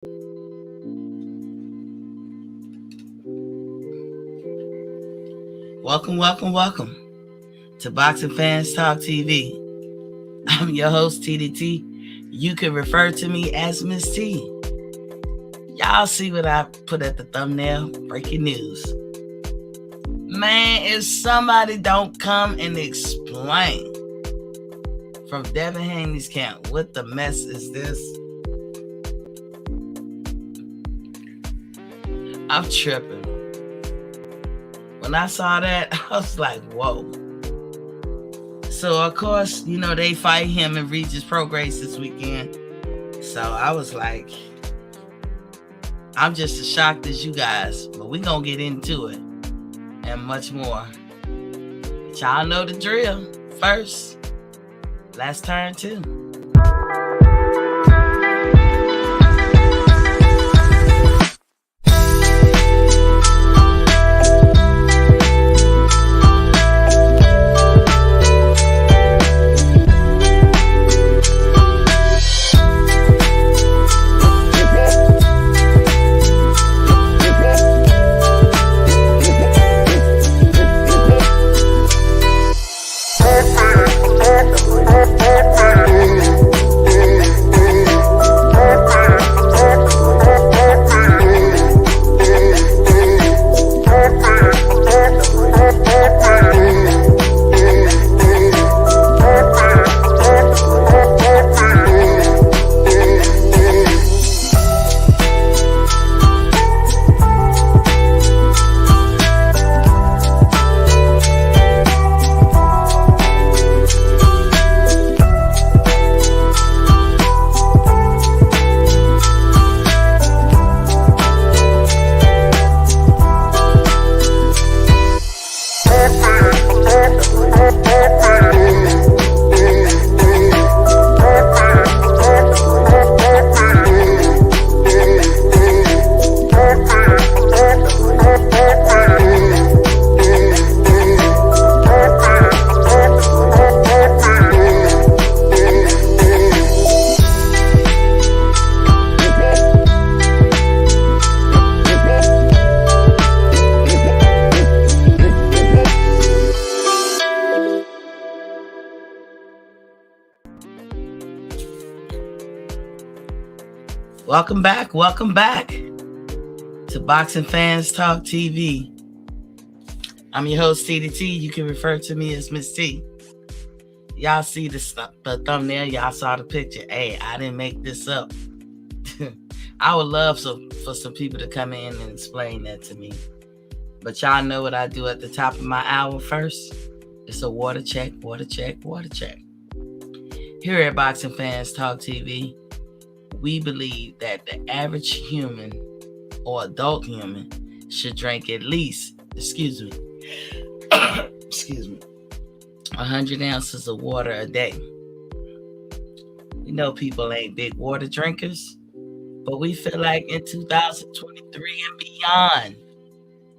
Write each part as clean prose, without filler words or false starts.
Welcome to Boxing Fans Talk TV. I'm your host, TDT. You can refer to me as Miss T. Y'all see what I put at the thumbnail? Breaking news. Man, if somebody don't come and explain from Devin Haney's camp, what the mess is this? I'm tripping. When I saw that, I was like, whoa. So, of course, they fight him in Regis Pro Grace this weekend. So, I was like, I'm just as shocked as you guys. But we're going to get into it and much more. But y'all know the drill. First, let's turn two. Welcome back to Boxing Fans Talk TV. I'm your host, TDT. You can refer to me as Miss T. Y'all see the thumbnail. Y'all saw the picture. Hey, I didn't make this up. I would love for some people to come in and explain that to me. But y'all know what I do at the top of my hour first. It's a water check. Here at Boxing Fans Talk TV, we believe that the average human or adult human should drink at least, 100 ounces of water a day. We know people ain't big water drinkers, but we feel like in 2023 and beyond,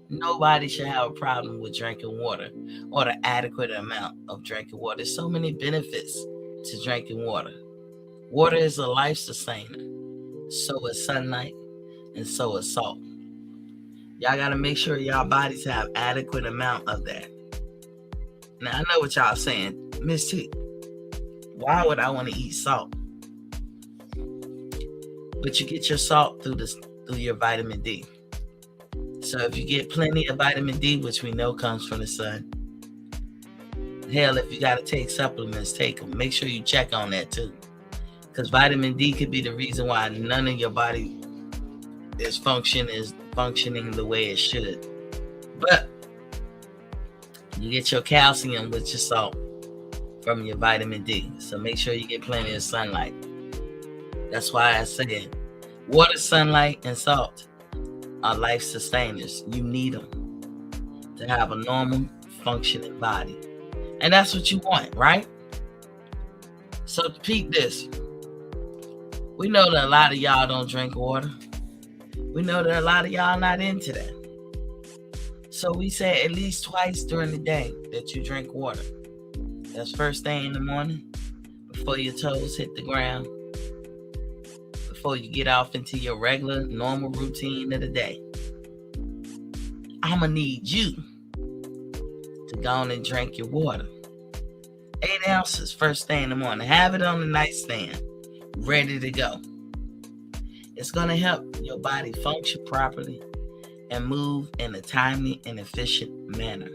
nobody should have a problem with drinking water or the adequate amount of drinking water. There's so many benefits to drinking water. Water is a life sustainer. So is sunlight, and so is salt. Y'all got to make sure y'all bodies have adequate amount of that. Now, I know what y'all saying. Miss T, why would I want to eat salt? But you get your salt through your vitamin D. So if you get plenty of vitamin D, which we know comes from the sun, hell, if you got to take supplements, take them. Make sure you check on that too. Because vitamin D could be the reason why none of your body is functioning the way it should. But you get your calcium with your salt from your vitamin D. So make sure you get plenty of sunlight. That's why I said water, sunlight, and salt are life sustainers. You need them to have a normal functioning body. And that's what you want, right? So repeat this. We know that a lot of y'all don't drink water. We know that a lot of y'all not into that. So we say at least twice during the day that you drink water. That's first thing in the morning, before your toes hit the ground, before you get off into your regular, normal routine of the day, I'm going to need you to go on and drink your water. 8 ounces first thing in the morning. Have it on the nightstand, ready to go. It's going to help your body function properly and move in a timely and efficient manner.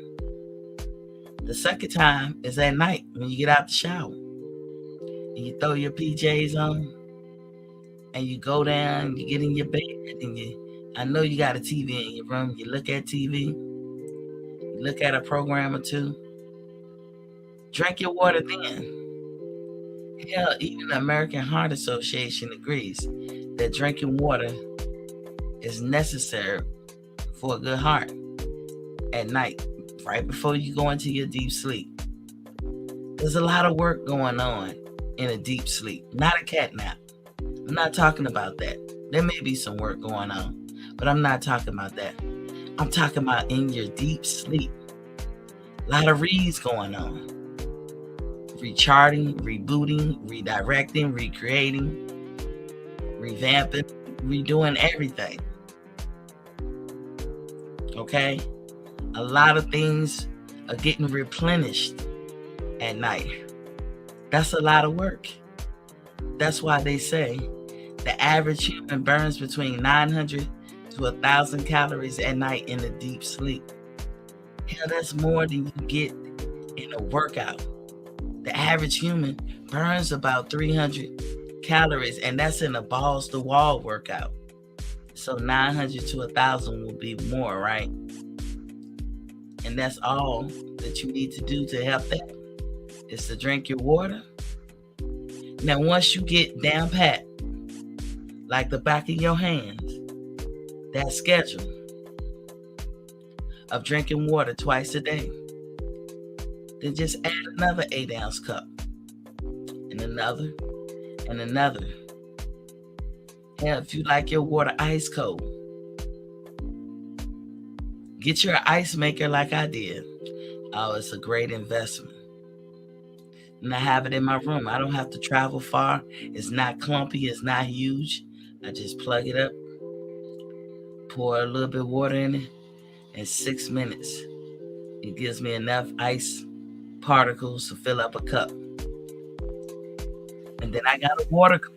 The second time is at night when you get out the shower. And you throw your PJs on and you go down, you get in your bed, and I know you got a TV in your room. You look at TV, you look at a program or two. Drink your water then. Hell, even the American Heart Association agrees that drinking water is necessary for a good heart at night, right before you go into your deep sleep. There's a lot of work going on in a deep sleep, not a cat nap. I'm not talking about that. There may be some work going on, but I'm not talking about that. I'm talking about in your deep sleep. A lot of reads going on. Recharting, rebooting, redirecting, recreating, revamping, redoing everything. Okay? A lot of things are getting replenished at night. That's a lot of work. That's why they say the average human burns between 900 to 1,000 calories at night in a deep sleep. Hell, that's more than you get in a workout. The average human burns about 300 calories, and that's in a balls-to-wall workout. So 900 to 1,000 will be more, right? And that's all that you need to do to help that, is to drink your water. Now, once you get down pat, like the back of your hands, that schedule of drinking water twice a day, then just add another 8-ounce cup, and another, and another. Hell, if you like your water ice cold, get your ice maker like I did. Oh, it's a great investment. And I have it in my room. I don't have to travel far. It's not clumpy. It's not huge. I just plug it up, pour a little bit of water in it, in 6 minutes, it gives me enough ice particles to fill up a cup. And then I got a water cooler.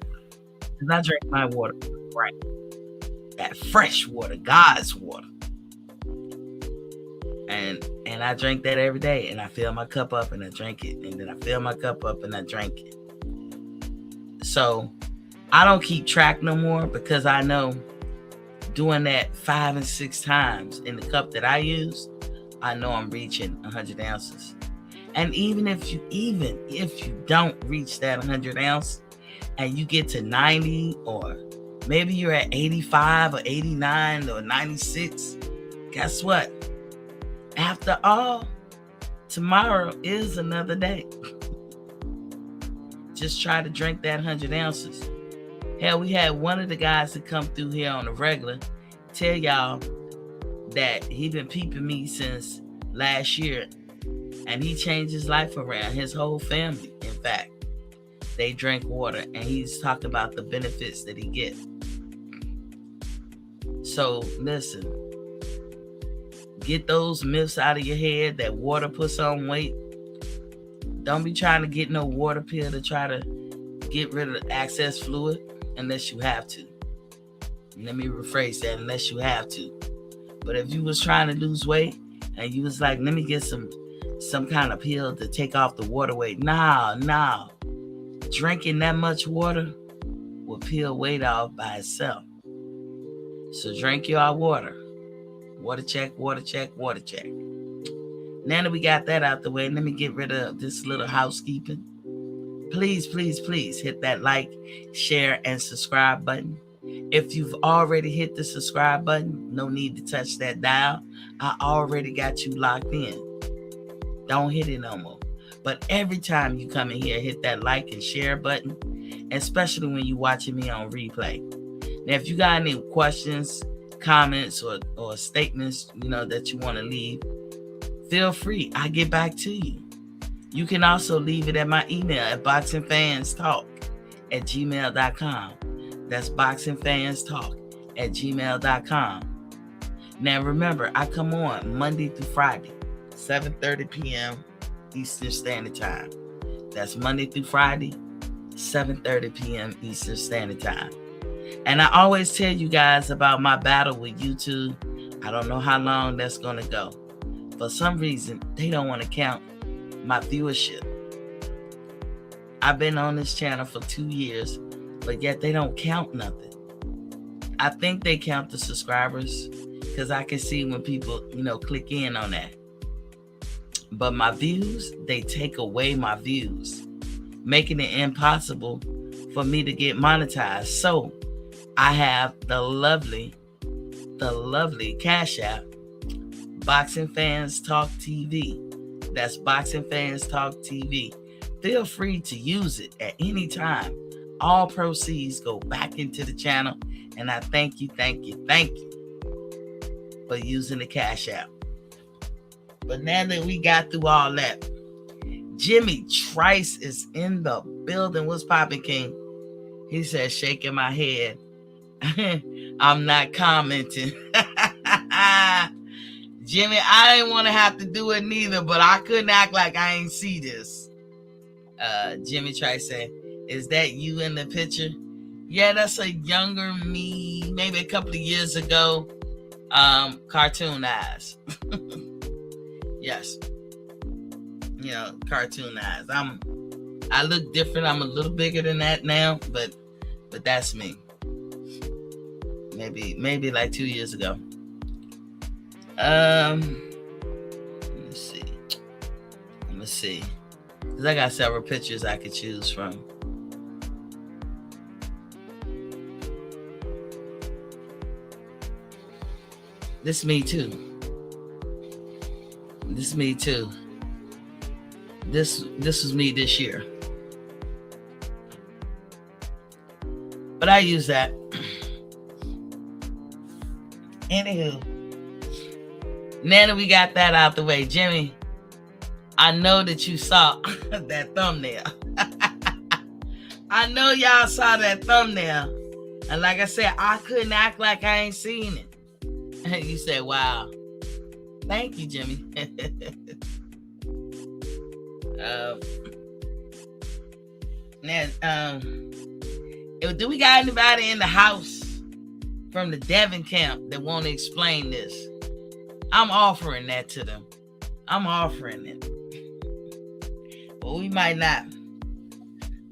And I drink my water, right? That fresh water, God's water. And I drink that every day, and I fill my cup up and I drink it, and then I fill my cup up and I drink it. So I don't keep track no more, because I know doing that 5 and 6 times in the cup that I use, I know I'm reaching 100 ounces. And even if you don't reach that 100 ounce and you get to 90, or maybe you're at 85 or 89 or 96, guess what? After all, tomorrow is another day. Just try to drink that 100 ounces. Hell, we had one of the guys that come through here on the regular tell y'all that he been peeping me since last year, and he changed his life around. His whole family, in fact, they drink water, and he's talking about the benefits that he gets. So listen, get those myths out of your head that water puts on weight. Don't be trying to get no water pill to try to get rid of excess fluid unless you have to. Let me rephrase that, unless you have to. But if you was trying to lose weight and you was like, let me get some kind of pill to take off the water weight. No. Drinking that much water will peel weight off by itself. So drink your water. Water check, water check, water check. Now that we got that out the way, let me get rid of this little housekeeping. Please, please, please hit that like, share, and subscribe button. If you've already hit the subscribe button, no need to touch that dial. I already got you locked in. Don't hit it no more. But every time you come in here, hit that like and share button, especially when you're watching me on replay. Now, if you got any questions, comments, or statements, that you want to leave, feel free. I get back to you. You can also leave it at my email at boxingfanstalk@gmail.com. That's boxingfanstalk@gmail.com. Now remember, I come on Monday through Friday, 7:30 p.m. Eastern Standard Time. That's Monday through Friday, 7:30 p.m. Eastern Standard Time. And I always tell you guys about my battle with YouTube. I don't know how long that's going to go. For some reason, they don't want to count my viewership. I've been on this channel for 2 years, but yet they don't count nothing. I think they count the subscribers because I can see when people, click in on that. But my views, they take away my views, making it impossible for me to get monetized. So I have the lovely Cash App, Boxing Fans Talk TV. That's Boxing Fans Talk TV. Feel free to use it at any time. All proceeds go back into the channel. And I thank you for using the Cash App. But now that we got through all that, Jimmy Trice is in the building. What's poppin', King? He said, shaking my head. I'm not commenting. Jimmy, I didn't want to have to do it neither, but I couldn't act like I ain't see this. Jimmy Trice said, is that you in the picture? Yeah, that's a younger me, maybe a couple of years ago. Cartoon eyes. Yes. Cartoon eyes. I look different. I'm a little bigger than that now, but that's me. Maybe like 2 years ago. Let me see. Because I got several pictures I could choose from. This me too. This was me this year. But I use that. Anywho, now that we got that out the way, Jimmy, I know that you saw that thumbnail. I know y'all saw that thumbnail. And like I said, I couldn't act like I ain't seen it. And you said, wow. Thank you, Jimmy. Do we got anybody in the house from the Devin Camp that want to explain this? I'm offering that to them. I'm offering it. Well, we might not.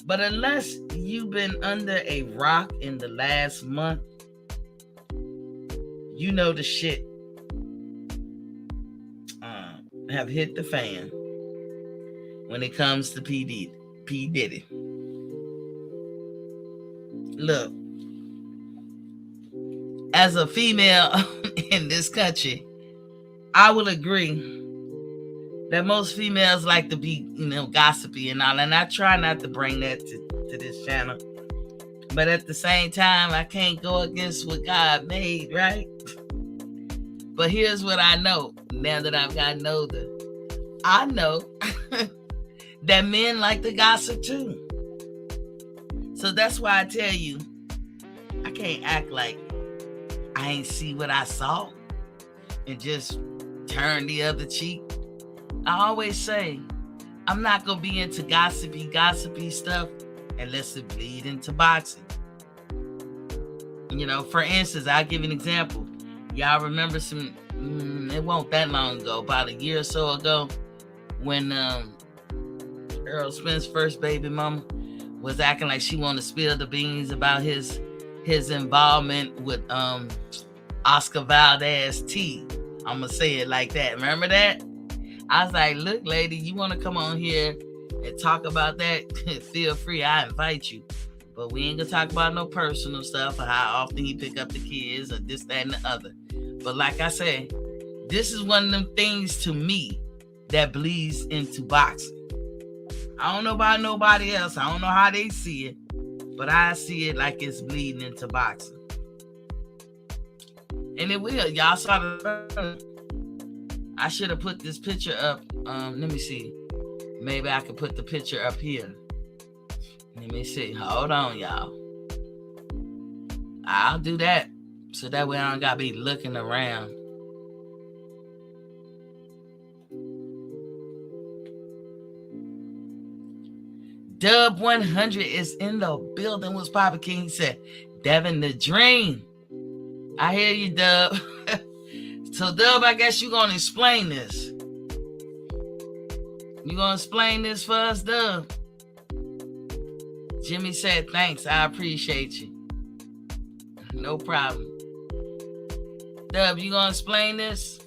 But unless you've been under a rock in the last month, you know the shit have hit the fan when it comes to P. Diddy. Look, as a female in this country, I will agree that most females like to be, gossipy and all, and I try not to bring that to this channel. But at the same time, I can't go against what God made, right? But here's what I know, now that I've gotten older. I know that men like to gossip too. So that's why I tell you, I can't act like I ain't see what I saw and just turn the other cheek. I always say, I'm not going to be into gossipy stuff unless it bleed into boxing. For instance, I'll give you an example. Y'all remember it won't that long ago, about a year or so ago, when Earl Spence' first baby mama was acting like she wanted to spill the beans about his involvement with Oscar Valdez T. I'm going to say it like that. Remember that? I was like, look, lady, you want to come on here and talk about that? Feel free. I invite you. But we ain't going to talk about no personal stuff or how often he pick up the kids or this, that, and the other. But like I said, this is one of them things to me that bleeds into boxing. I don't know about nobody else. I don't know how they see it. But I see it like it's bleeding into boxing. And it will. Y'all saw the... I should have put this picture up. Let me see. Maybe I could put the picture up here. Let me see. Hold on, y'all. I'll do that. So that way I don't gotta be looking around. Dub 100 is in the building. Was Papa King? He said, Devin the Dream. I hear you, Dub. So, Dub, I guess you're going to explain this. You going to explain this for us, Dub? Jimmy said, thanks. I appreciate you. No problem. Dub, you going to explain this?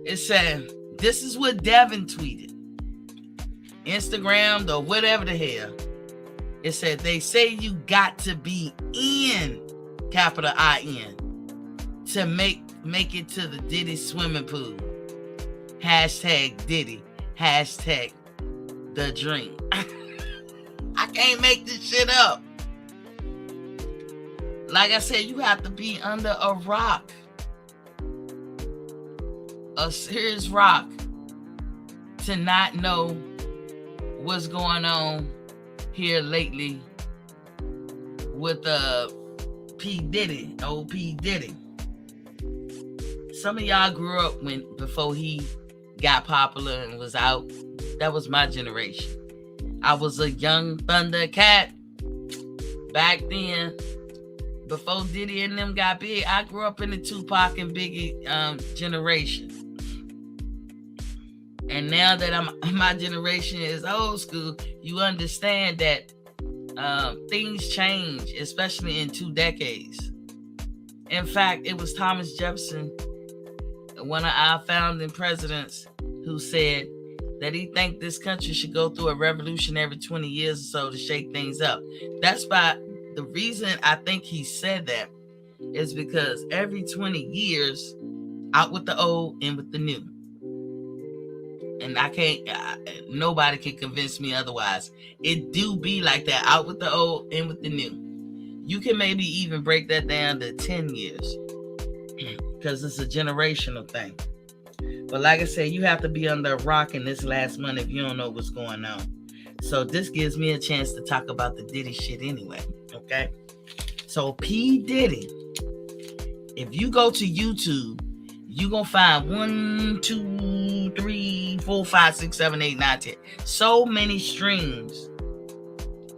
It said, this is what Devin tweeted. Instagram or whatever the hell. It said, they say you got to be in, capital I-N, to make it to the Diddy swimming pool. Hashtag Diddy. Hashtag the dream. I can't make this shit up. Like I said, you have to be under a rock. A serious rock to not know what's going on here lately with P. Diddy, old P. Diddy. Some of y'all grew up before he got popular and was out. That was my generation. I was a young Thundercat back then. Before Diddy and them got big, I grew up in the Tupac and Biggie generation. And now that my generation is old school, you understand that things change, especially in 2 decades. In fact, it was Thomas Jefferson, one of our founding presidents, who said that he think this country should go through a revolution every 20 years or so to shake things up. That's why the reason I think he said that is because every 20 years, out with the old, in with the new. And nobody can convince me otherwise. It do be like that, out with the old, in with the new. You can maybe even break that down to 10 years because it's a generational thing. But like I said, you have to be under a rock in this last month if you don't know what's going on. So this gives me a chance to talk about the Diddy shit anyway, okay? So P. Diddy, if you go to YouTube, you're going to find 1, 2, 3, 4, 5, 6, 7, 8, 9, 10. So many streams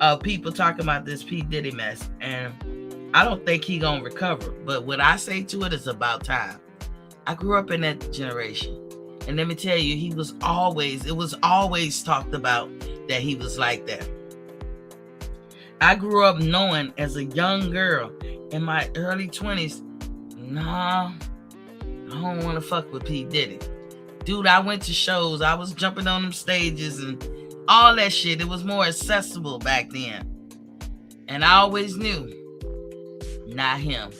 of people talking about this P. Diddy mess. And I don't think he going to recover. But what I say to it is about time. I grew up in that generation. And let me tell you, it was always talked about that he was like that. I grew up knowing as a young girl in my early 20s, nah, I don't want to fuck with P. Diddy. Dude, I went to shows. I was jumping on them stages and all that shit. It was more accessible back then. And I always knew, not him.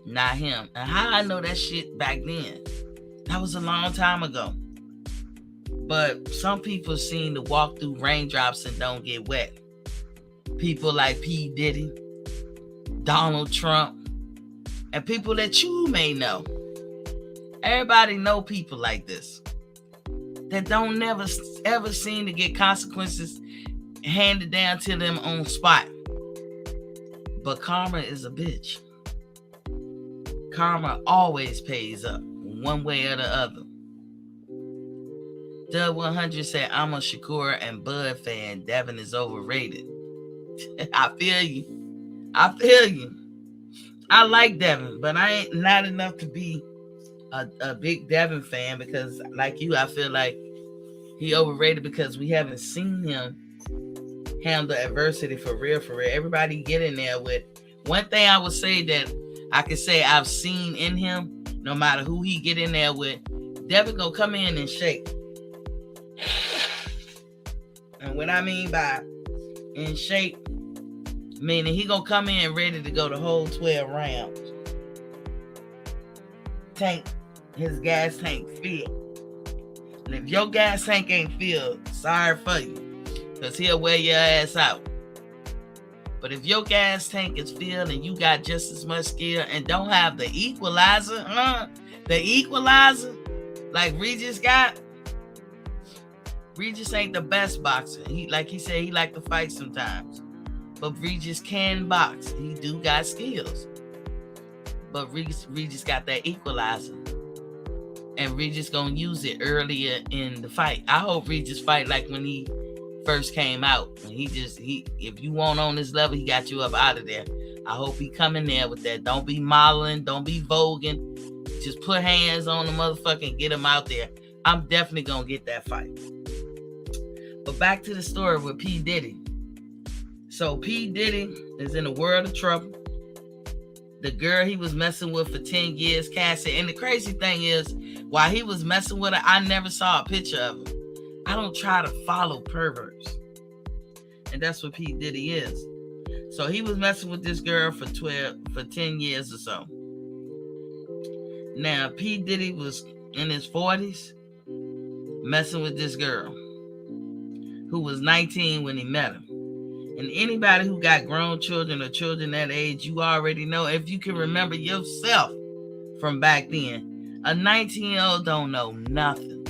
Not him. And how I know that shit back then? That was a long time ago. But some people seem to walk through raindrops and don't get wet. People like P. Diddy, Donald Trump, and people that you may know. Everybody know people like this that don't never ever seem to get consequences handed down to them on spot. But karma is a bitch. Karma always pays up one way or the other. Dub 100 said, I'm a Shakur and Bud fan. Devin is overrated. I feel you. I like Devin, but I ain't not enough to be a big Devin fan because, like you, I feel like he overrated because we haven't seen him handle adversity for real. Everybody get in there with one thing I would say that I can say I've seen in him, no matter who he get in there with, Devin gonna come in and shake. And what I mean by in shape, meaning he gonna come in ready to go the whole 12 rounds. His gas tank filled. And if your gas tank ain't filled, sorry for you, because he'll wear your ass out. But if your gas tank is filled and you got just as much skill and don't have the equalizer, like Regis got, Regis ain't the best boxer. He said he like to fight sometimes. but Regis can box. He do got skills. But Regis got that equalizer. And Regis gonna use it earlier in the fight. I hope Regis fight like when he first came out. When if you want on this level, he got you up out of there. I hope he come in there with that. Don't be modeling, don't be voguing. Just put hands on the motherfucker and get him out there. I'm definitely gonna get that fight. But back to the story with P. Diddy. So P. Diddy is in a world of trouble. The girl he was messing with for 10 years, Cassie. And the crazy thing is, while he was messing with her, I never saw a picture of her. I don't try to follow perverts. And that's what P. Diddy is. So he was messing with this girl for 10 years or so. Now, P. Diddy was in his 40s messing with this girl who was 19 when he met her. And anybody who got grown children or children that age, you already know, if you can remember yourself from back then, a 19-year-old don't know nothing.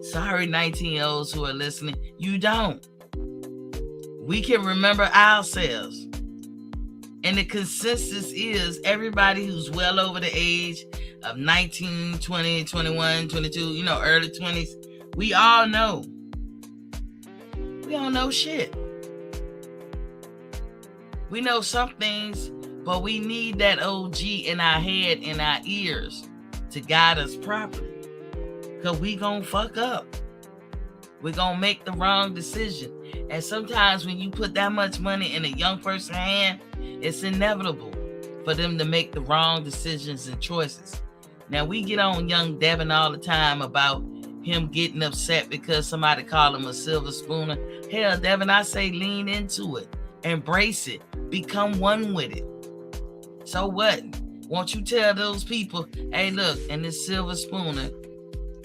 Sorry, 19-year-olds who are listening, you don't. We can remember ourselves. And the consensus is everybody who's well over the age of 19, 20, 21, 22, early 20s, we all know. We don't know shit. We know some things, but we need that OG in our head, in our ears, to guide us properly. Because we gonna fuck up. We're gonna make the wrong decision. And sometimes when you put that much money in a young person's hand, it's inevitable for them to make the wrong decisions and choices. Now, we get on young Devin all the time about him getting upset because somebody called him a silver spooner. Hell, Devin, I say lean into it. Embrace it. Become one with it. So what? Won't you tell those people, hey, look, and this silver spooner,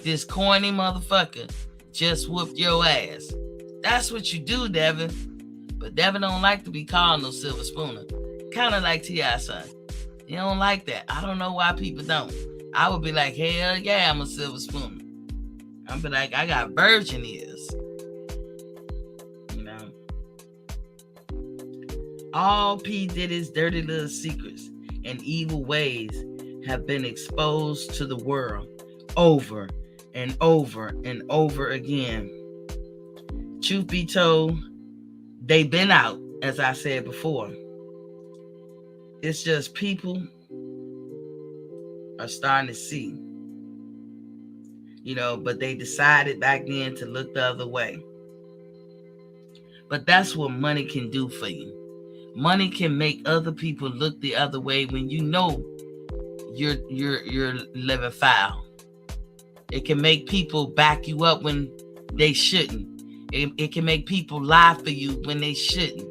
this corny motherfucker just whooped your ass. That's what you do, Devin. But Devin don't like to be called no silver spooner. Kind of like T.I. son. He don't like that. I don't know why people don't. I would be like, hell yeah, I'm a silver spooner. I'd be like, I got virgin ears. All P. Diddy's dirty little secrets and evil ways have been exposed to the world over and over and over again. Truth be told, they've been out, as I said before. It's just people are starting to see, but they decided back then to look the other way. But that's what money can do for you. Money can make other people look the other way when you know you're living foul. It can make people back you up when they shouldn't. It can make people lie for you when they shouldn't.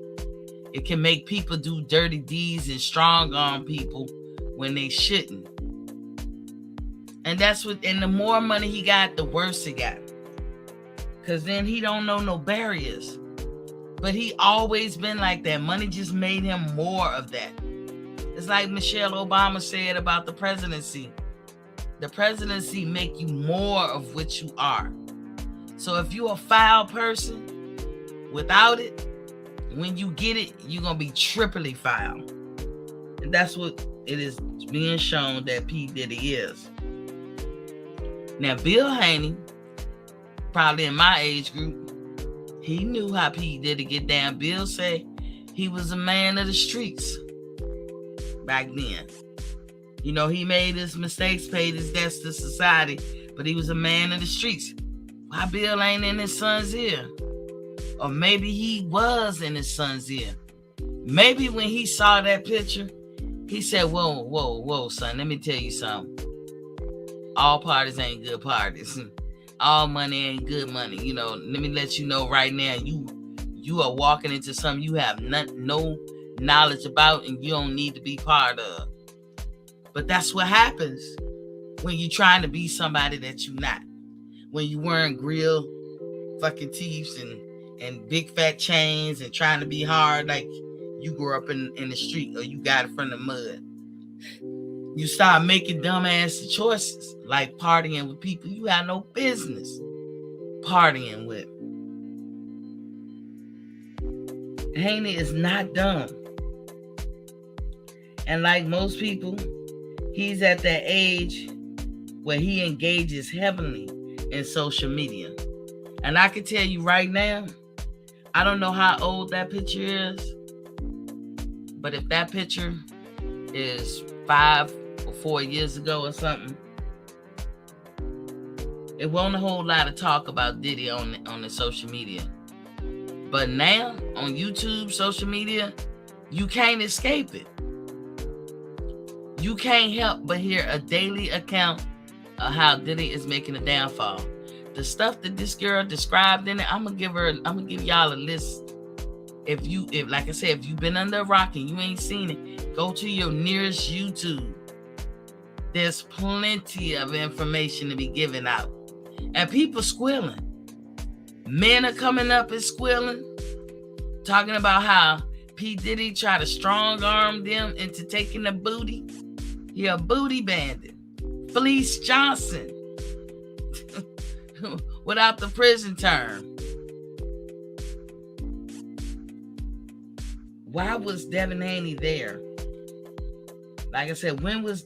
It can make people do dirty deeds and strong arm people when they shouldn't. And the more money he got, the worse he got. Because then he don't know no barriers. But he always been like that. Money just made him more of that. It's like Michelle Obama said about the presidency. The presidency make you more of what you are. So if you're a foul person, without it, when you get it, you're going to be triply foul. And that's what it is being shown that P. Diddy is. Now, Bill Haney, probably in my age group, he knew how P. Diddy get down. Bill said he was a man of the streets back then. He made his mistakes, paid his debts to society, but he was a man of the streets. Why Bill ain't in his son's ear? Or maybe he was in his son's ear. Maybe when he saw that picture, he said, whoa, son, let me tell you something. All parties ain't good parties. All money ain't good money. Let me let you know right now, you are walking into something you have no knowledge about and you don't need to be part of. But that's what happens when you're trying to be somebody that you're not. When you wearing grill fucking teeth and big fat chains and trying to be hard like you grew up in the street or you got it from the mud. You start making dumbass choices like partying with people you have no business partying with. Haney is not dumb. And like most people, he's at that age where he engages heavily in social media. And I can tell you right now, I don't know how old that picture is, but if that picture is 5 or 4 years ago or something, it wasn't a whole lot of talk about Diddy on the social media. But now, on YouTube, social media, you can't escape it. You can't help but hear a daily account of how Diddy is making a downfall. The stuff that this girl described in it, I'm gonna give y'all a list. If like I said, if you've been under a rock and you ain't seen it, go to your nearest YouTube. There's plenty of information to be given out. And people squealing. Men are coming up and squealing, talking about how P. Diddy tried to strong arm them into taking the booty. He a booty bandit. Felice Johnson. Without the prison term. Why was Devin Haney there? Like I said, when was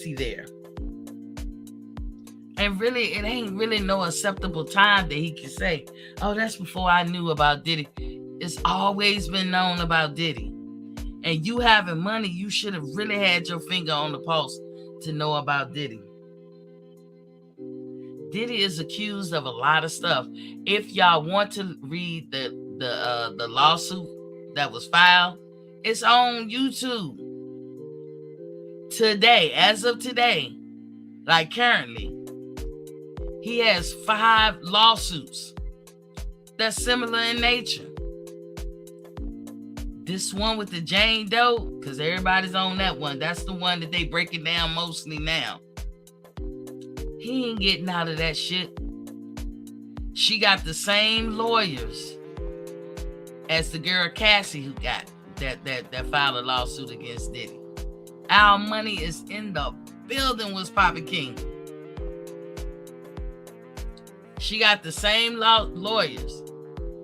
he there? And really, it ain't really no acceptable time that he can say, oh, that's before I knew about Diddy. It's always been known about Diddy. And you having money, you should have really had your finger on the pulse to know about Diddy. Diddy is accused of a lot of stuff. If y'all want to read the lawsuit that was filed, it's on YouTube. Today, as of today, like currently, he has 5 lawsuits that's similar in nature. This one with the Jane Doe, because everybody's on that one. That's the one that they break it down mostly now. He ain't getting out of that shit. She got the same lawyers as the girl Cassie who got that filed a lawsuit against Diddy. Our money is in the building, was Papa King. She got the same lawyers.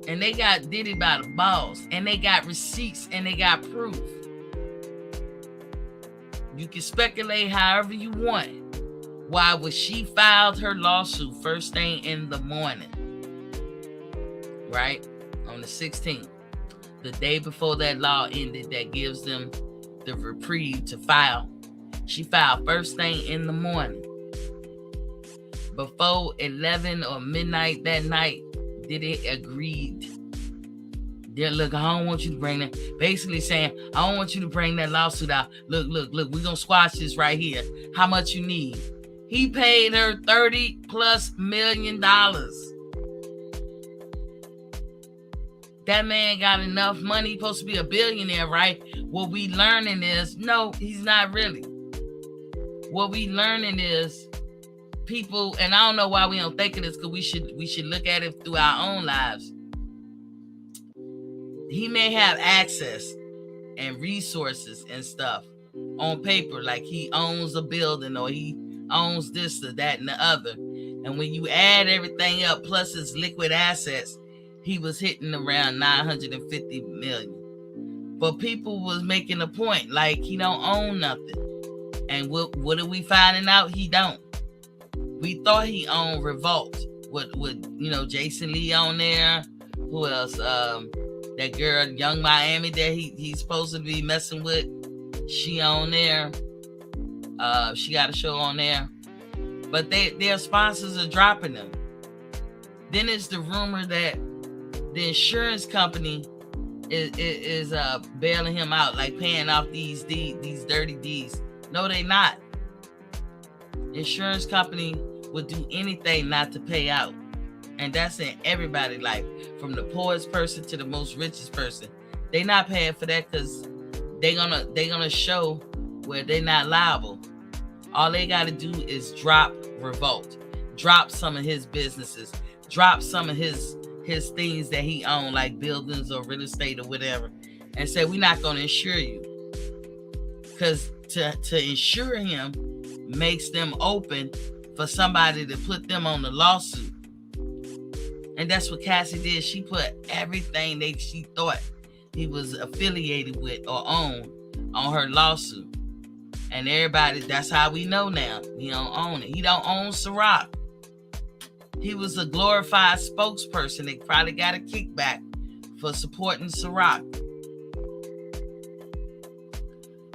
And they got Diddy by the balls. And they got receipts and they got proof. You can speculate however you want. Why was she filed her lawsuit first thing in the morning? Right? On the 16th. The day before that law ended that gives them the reprieve to file. She filed first thing in the morning. Before 11 or midnight that night, Diddy agreed. There, look, I don't want you to bring that. Basically saying, I don't want you to bring that lawsuit out. Look, we're going to squash this right here. How much you need? He paid her $30+ million. That man got enough money. He's supposed to be a billionaire, right? What we learning is, no, he's not really. What we learning is people, and I don't know why we don't think of this, because we should look at it through our own lives. He may have access and resources and stuff on paper, like he owns a building or he owns this or that and the other. And when you add everything up plus his liquid assets, he was hitting around 950 million. But people was making a point like he don't own nothing. And what are we finding out? He don't. We thought he owned Revolt with Jason Lee on there. Who else? That girl, Young Miami, that he's supposed to be messing with. She on there. She got a show on there. But their sponsors are dropping them. Then it's the rumor that the insurance company is bailing him out, like paying off these dirty D's. No, they not. Insurance company would do anything not to pay out. And that's in everybody's life, from the poorest person to the most richest person. They not paying for that because they gonna show where they're not liable. All they gotta do is drop Revolt, drop some of his businesses, drop some of his things that he owned, like buildings or real estate or whatever, and say, we're not gonna insure you. Because to insure him makes them open for somebody to put them on the lawsuit. And that's what Cassie did. She put everything that she thought he was affiliated with or on her lawsuit. And everybody, that's how we know now. He don't own it. He don't own Ciroc. He was a glorified spokesperson. They probably got a kickback for supporting Ciroc.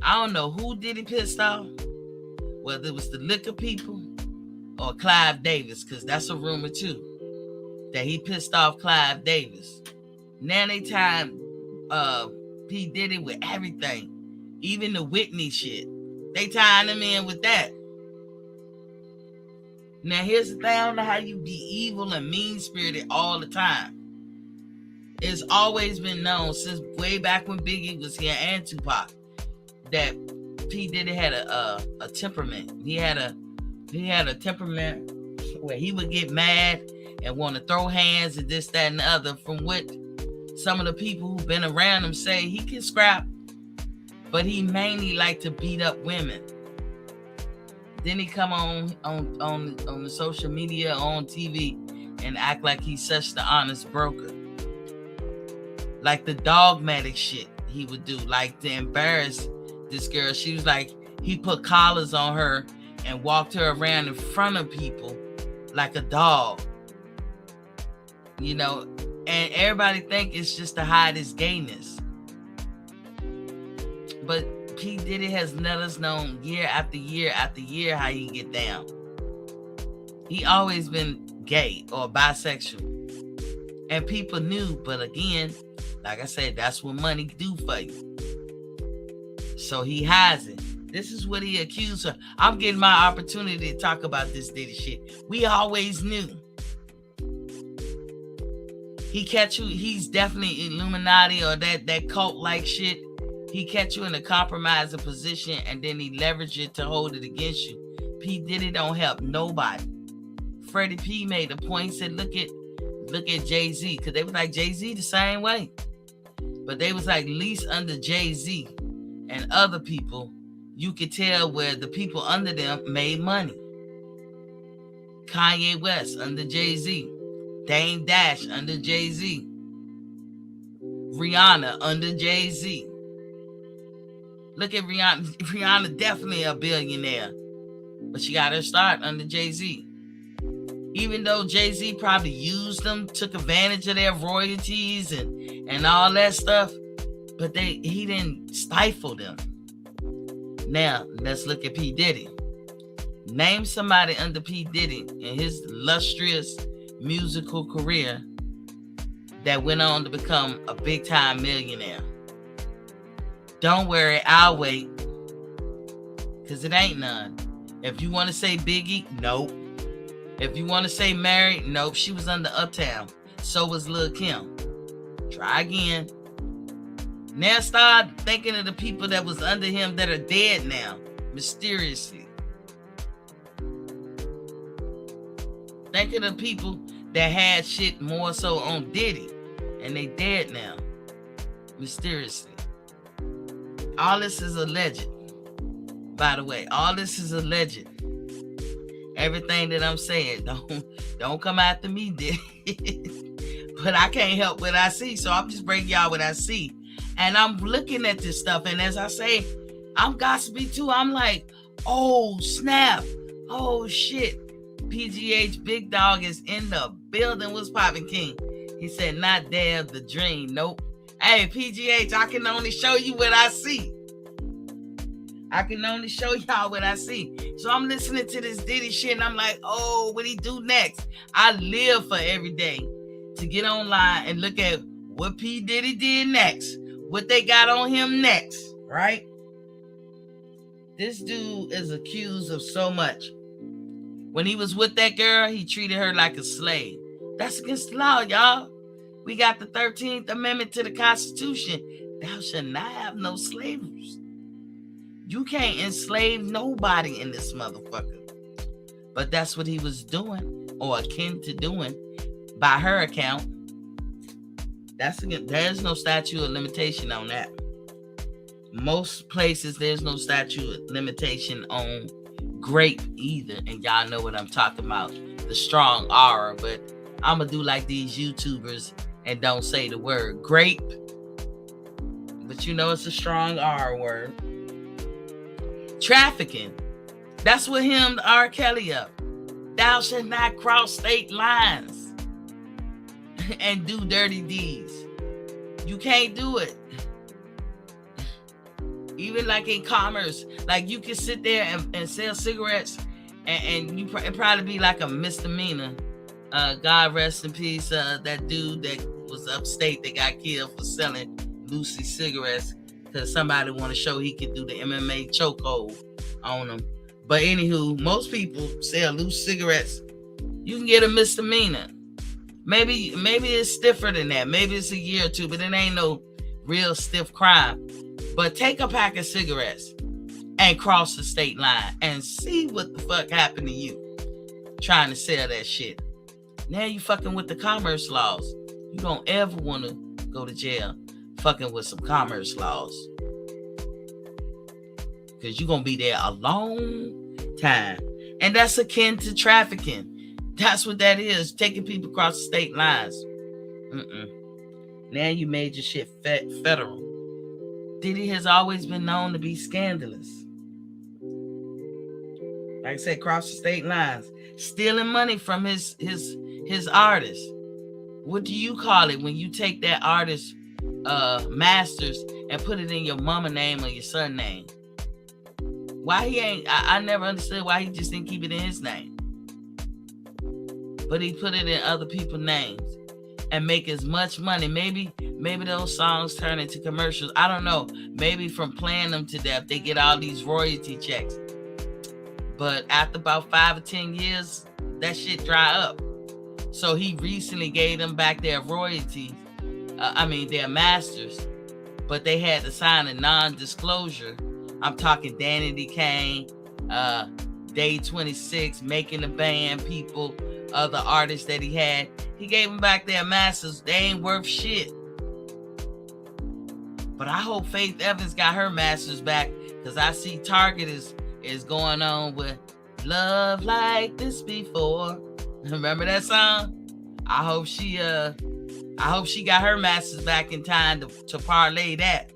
I don't know who Diddy pissed off, whether it was the liquor people or Clive Davis, because that's a rumor too, that he pissed off Clive Davis. Now they tied P. Diddy with everything, even the Whitney shit. They tying him in with that. Now here's the thing, I don't know how you be evil and mean-spirited all the time. It's always been known since way back when Biggie was here and Tupac that P. Diddy had a temperament. He had a temperament where he would get mad and want to throw hands and this, that, and the other. From what some of the people who've been around him say, he can scrap, but he mainly liked to beat up women. Then he come on the social media, on TV, and act like he's such the honest broker. Like the dogmatic shit he would do, like to embarrass this girl. She was like, he put collars on her and walked her around in front of people like a dog. You know, and everybody think it's just to hide his gayness. But P. Diddy has let us know year after year after year how he get down. He always been gay or bisexual. And people knew, but again, like I said, that's what money do for you. So he hides it. This is what he accused her. I'm getting my opportunity to talk about this Diddy shit. We always knew. He catch you, he's definitely Illuminati or that cult-like shit. He catch you in a compromising position and then he leverage it to hold it against you. P. Diddy don't help nobody. Freddie P. made a point, said, look at Jay-Z, because they was like, Jay-Z the same way. But they was like, least under Jay-Z and other people, you could tell where the people under them made money. Kanye West under Jay-Z. Dame Dash under Jay-Z. Rihanna under Jay-Z. Look at Rihanna. Rihanna definitely a billionaire. But she got her start under Jay-Z. Even though Jay-Z probably used them, took advantage of their royalties and all that stuff, but he didn't stifle them. Now, let's look at P. Diddy. Name somebody under P. Diddy in his illustrious musical career that went on to become a big-time millionaire. Don't worry, I'll wait. Because it ain't none. If you want to say Biggie, nope. If you want to say Mary, nope. She was under Uptown. So was Lil' Kim. Try again. Now start thinking of the people that was under him that are dead now, mysteriously. Think of the people that had shit more so on Diddy, and they dead now, mysteriously. All this is alleged, by the way. All this is alleged. Everything that I'm saying, don't come after me, Diddy. But I can't help what I see, so I'm just bringing y'all what I see. And I'm looking at this stuff, and as I say, I'm gossipy too. I'm like, oh, snap. Oh, shit. PGH Big Dog is in the building. What's poppin', King? He said, not dare the dream. Nope. Hey, PGH, I can only show you what I see. I can only show y'all what I see. So I'm listening to this Diddy shit, and I'm like, oh, what he do next? I live for every day to get online and look at what P. Diddy did next. What they got on him next, right? This dude is accused of so much. When he was with that girl, he treated her like a slave. That's against the law, y'all. We got the 13th Amendment to the Constitution. Thou shalt not have no slavers. You can't enslave nobody in this motherfucker. But that's what he was doing, or akin to doing, by her account. There's no statute of limitation on that. Most places, there's no statute of limitation on grape either. And y'all know what I'm talking about. The strong aura. But I'm gonna do like these YouTubers and don't say the word grape, but you know it's a strong R word. Trafficking. That's what him, R. Kelly up. Thou shalt not cross state lines and do dirty deeds. You can't do it. Even like in commerce, like you can sit there and sell cigarettes, and it probably be like a misdemeanor. God rest in peace, that dude that was upstate that got killed for selling Lucy cigarettes because somebody want to show he could do the MMA chokehold on them. But anywho, most people sell loose cigarettes. You can get a misdemeanor. Maybe it's stiffer than that. Maybe it's a year or two, but it ain't no real stiff crime. But take a pack of cigarettes and cross the state line and see what the fuck happened to you trying to sell that shit. Now you fucking with the commerce laws. You don't ever want to go to jail fucking with some commerce laws. Because you're going to be there a long time. And that's akin to trafficking. That's what that is. Taking people across the state lines. Now you made your shit federal. Diddy has always been known to be scandalous. Like I said, cross the state lines. Stealing money from his artists. What do you call it when you take that artist's masters and put it in your mama name or your son name? Why he ain't, I never understood why he just didn't keep it in his name. But he put it in other people's names and make as much money. Maybe those songs turn into commercials. I don't know. Maybe from playing them to death, they get all these royalty checks. But after about 5 or 10 years, that shit dry up. So he recently gave them back their royalties. Their masters. But they had to sign a non-disclosure. I'm talking Danny Kane, Day 26, Making the Band people, other artists that he had. He gave them back their masters. They ain't worth shit. But I hope Faith Evans got her masters back, because I see Target is going on with Love Like This Before. Remember that song? I hope she got her masters back in time to parlay that.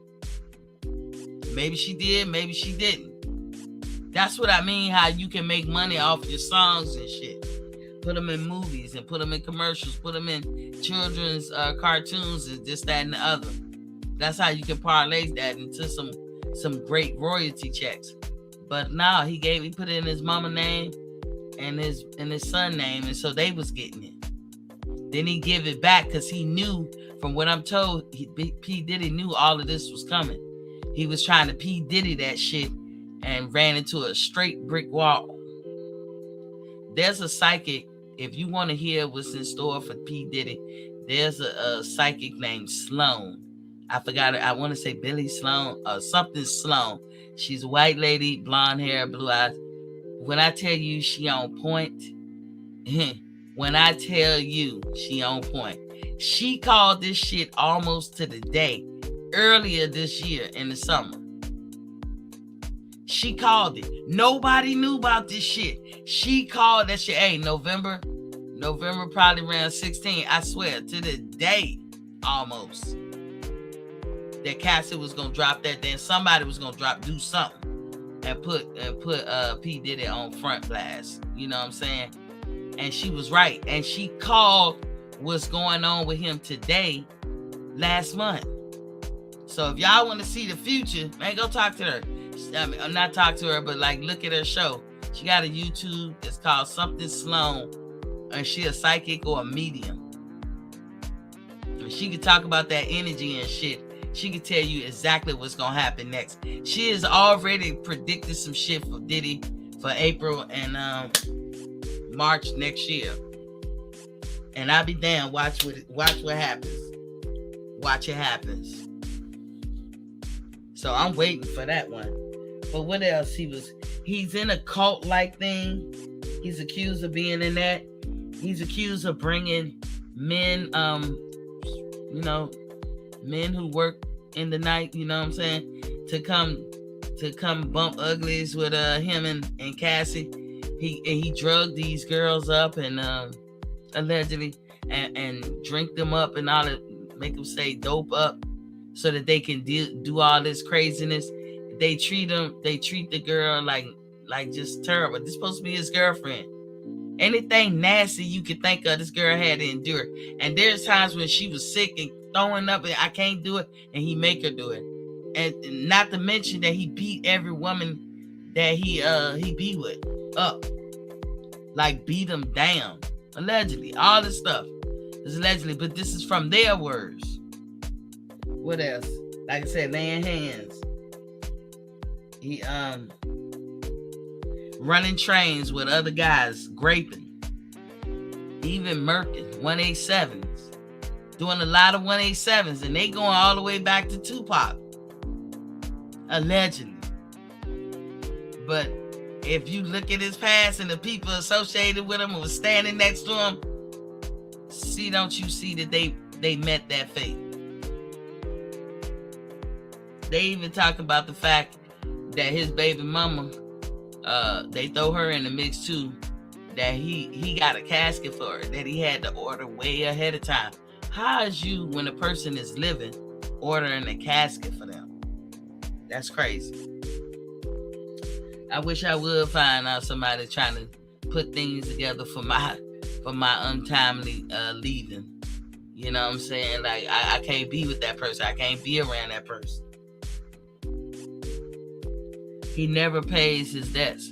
Maybe she did, maybe she didn't. That's what I mean, how you can make money off your songs and shit. Put them in movies and put them in commercials, put them in children's cartoons and this, that, and the other. That's how you can parlay that into some great royalty checks. But now he put it in his mama name and his son name, and so they was getting it. Then he give it back because he knew, from what I'm told, P. Diddy knew all of this was coming. He was trying to P. Diddy that shit and ran into a straight brick wall. There's a psychic, if you want to hear what's in store for P. Diddy, there's a psychic named Sloan. I forgot it. I want to say Billy Sloan or something Sloan. She's a white lady, blonde hair, blue eyes. When I tell you she on point, when I tell you she on point, she called this shit almost to the day earlier this year in the summer. She called it. Nobody knew about this shit. She called that shit. Hey, November probably around 16. I swear, to the day almost. That Cassie was gonna drop that. Then somebody was gonna do something and put P. Diddy on front blast. You know what I'm saying? And she was right. And she called what's going on with him today, last month. So if y'all want to see the future, man, go talk to her. I'm not talk to her, but like look at her show. She got a YouTube. It's called Something Sloan, and she a psychic or a medium. And she could talk about that energy and shit. She could tell you exactly what's gonna happen next. She has already predicted some shit for Diddy for April and March next year. And I'll be damned. Watch what happens. Watch it happens. So I'm waiting for that one. But what else? He's in a cult-like thing. He's accused of being in that. He's accused of bringing men, men who work in the night, you know what I'm saying, to come bump uglies with him and Cassie. He drugged these girls up and allegedly and drink them up and all that, make them say dope up so that they can do all this craziness. They treat the girl like just terrible. This supposed to be his girlfriend. Anything nasty you could think of, this girl had to endure. And there's times when she was sick and throwing up and I can't do it, and he make her do it. And not to mention that he beat every woman that he be with up. Like beat them down. Allegedly. All this stuff is allegedly, but this is from their words. What else? Like I said, laying hands. He running trains with other guys, graping, even murking 187s, doing a lot of 187s, and they going all the way back to Tupac, allegedly. But if you look at his past and the people associated with him or was standing next to him, don't you see that they met that fate? They even talk about the fact that his baby mama, they throw her in the mix too, that he got a casket for her that he had to order way ahead of time. How is you, when a person is living, ordering a casket for them? That's crazy. I wish I would find out somebody trying to put things together for my untimely leaving. You know what I'm saying? Like I can't be with that person. I can't be around that person. He never pays his debts.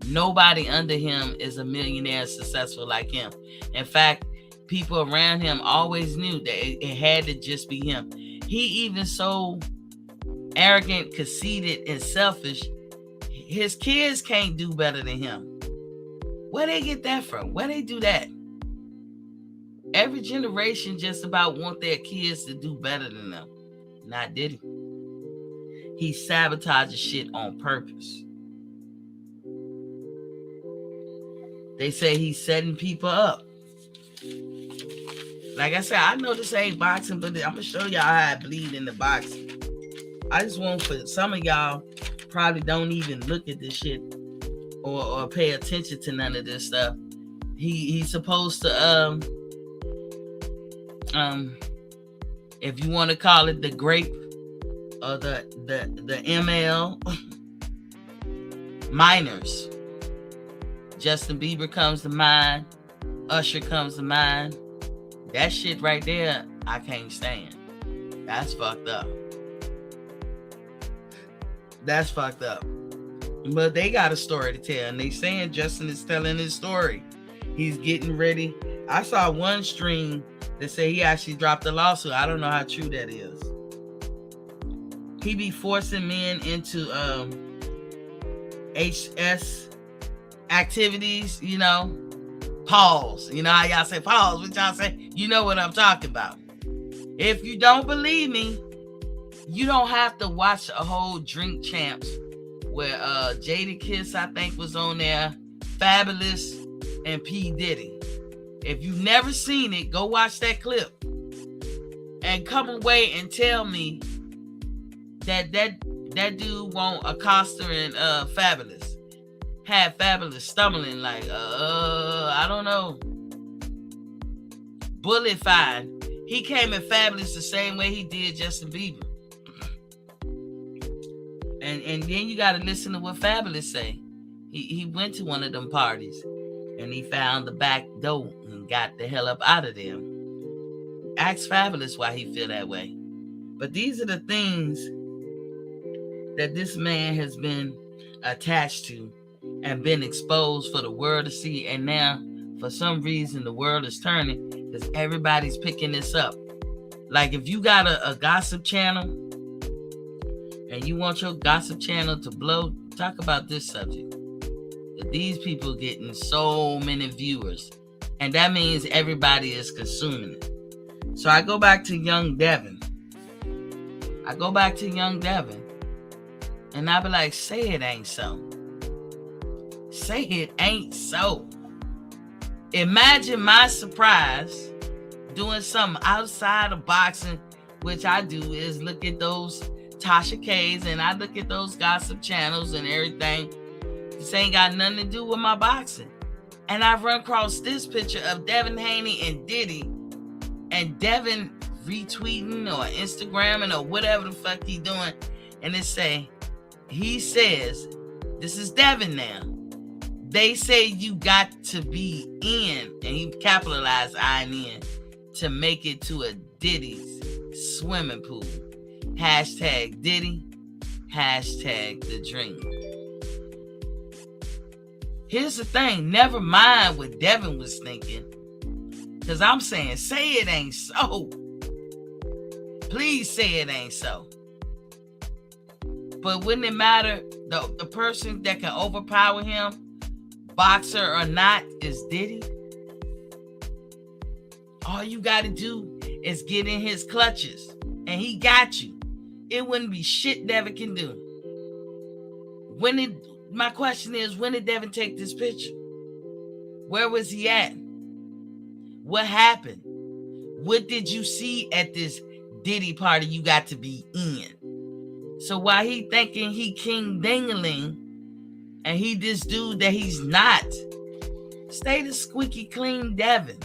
Nobody under him is a millionaire successful like him. In fact, people around him always knew that it had to just be him. He even so arrogant, conceited, and selfish, his kids can't do better than him. Where they get that from? Where they do that? Every generation just about want their kids to do better than them. Not Diddy. He sabotages shit on purpose. They say he's setting people up. Like I said, I know this ain't boxing, but I'm going to show y'all how I bleed in the boxing. I just want for some of y'all probably don't even look at this shit or pay attention to none of this stuff. He's supposed to, if you want to call it the grape, or the ML minors. Justin Bieber comes to mind. Usher comes to mind. That shit right there, I can't stand. That's fucked up. That's fucked up. But they got a story to tell, and they saying Justin is telling his story. He's getting ready. I saw one stream that said he actually dropped a lawsuit. I don't know how true that is. He be forcing men into HS activities, you know. Pause. You know how y'all say pause? What y'all say? You know what I'm talking about. If you don't believe me, you don't have to watch a whole Drink Champs where Jadakiss, I think, was on there, Fabulous, and P. Diddy. If you've never seen it, go watch that clip and come away and tell me that dude won't accost her and Fabulous. Had Fabulous stumbling like, I don't know. Bullet fine. He came at Fabulous the same way he did Justin Bieber. And then you got to listen to what Fabulous say. He went to one of them parties and he found the back door and got the hell up out of there. Ask Fabulous why he feel that way. But these are the things that this man has been attached to and been exposed for the world to see. And now, for some reason, the world is turning because everybody's picking this up. Like if you got a gossip channel and you want your gossip channel to blow, talk about this subject. But these people getting so many viewers. And that means everybody is consuming it. So I go back to young Devin. And I be like, say it ain't so. Say it ain't so. Imagine my surprise doing something outside of boxing, which I do is look at those Tasha K's and I look at those gossip channels and everything. This ain't got nothing to do with my boxing. And I run across this picture of Devin Haney and Diddy, and Devin retweeting or Instagramming or whatever the fuck he doing, and it say, he says, this is Devin now, they say you got to be in, and he capitalized in, to make it to a Diddy's swimming pool. Hashtag Diddy, hashtag the dream. Here's the thing, never mind what Devin was thinking, because I'm saying, say it ain't so. Please say it ain't so. But wouldn't it matter, the person that can overpower him, boxer or not, is Diddy? All you got to do is get in his clutches, and he got you. It wouldn't be shit Devin can do. My question is, when did Devin take this picture? Where was he at? What happened? What did you see at this Diddy party you got to be in? So while he thinking he King Dingaling and he this dude that he's not, stay the squeaky clean Devin.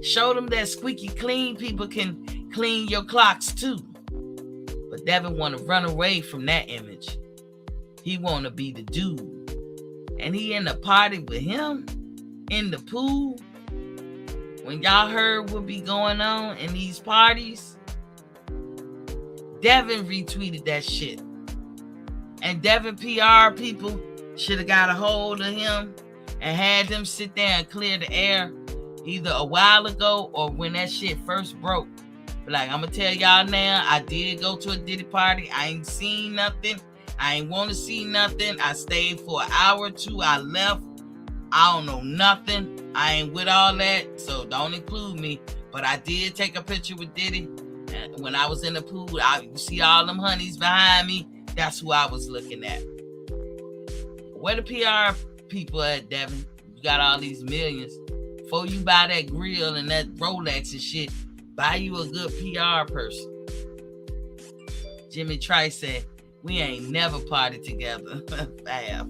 Show them that squeaky clean people can clean your clocks too. But Devin want to run away from that image. He want to be the dude. And he in the party with him in the pool. When y'all heard what be going on in these parties, Devin retweeted that shit. And Devin PR people should have got a hold of him and had them sit there and clear the air either a while ago or when that shit first broke. But like, I'm going to tell y'all now, I did go to a Diddy party. I ain't seen nothing. I ain't want to see nothing. I stayed for an hour or two. I left. I don't know nothing. I ain't with all that, so don't include me. But I did take a picture with Diddy. And when I was in the pool, you see all them honeys behind me. That's who I was looking at. Where the PR people at, Devin? You got all these millions. Before you buy that grill and that Rolex and shit, buy you a good PR person. Jimmy Trice said, we ain't never partied together. Fab.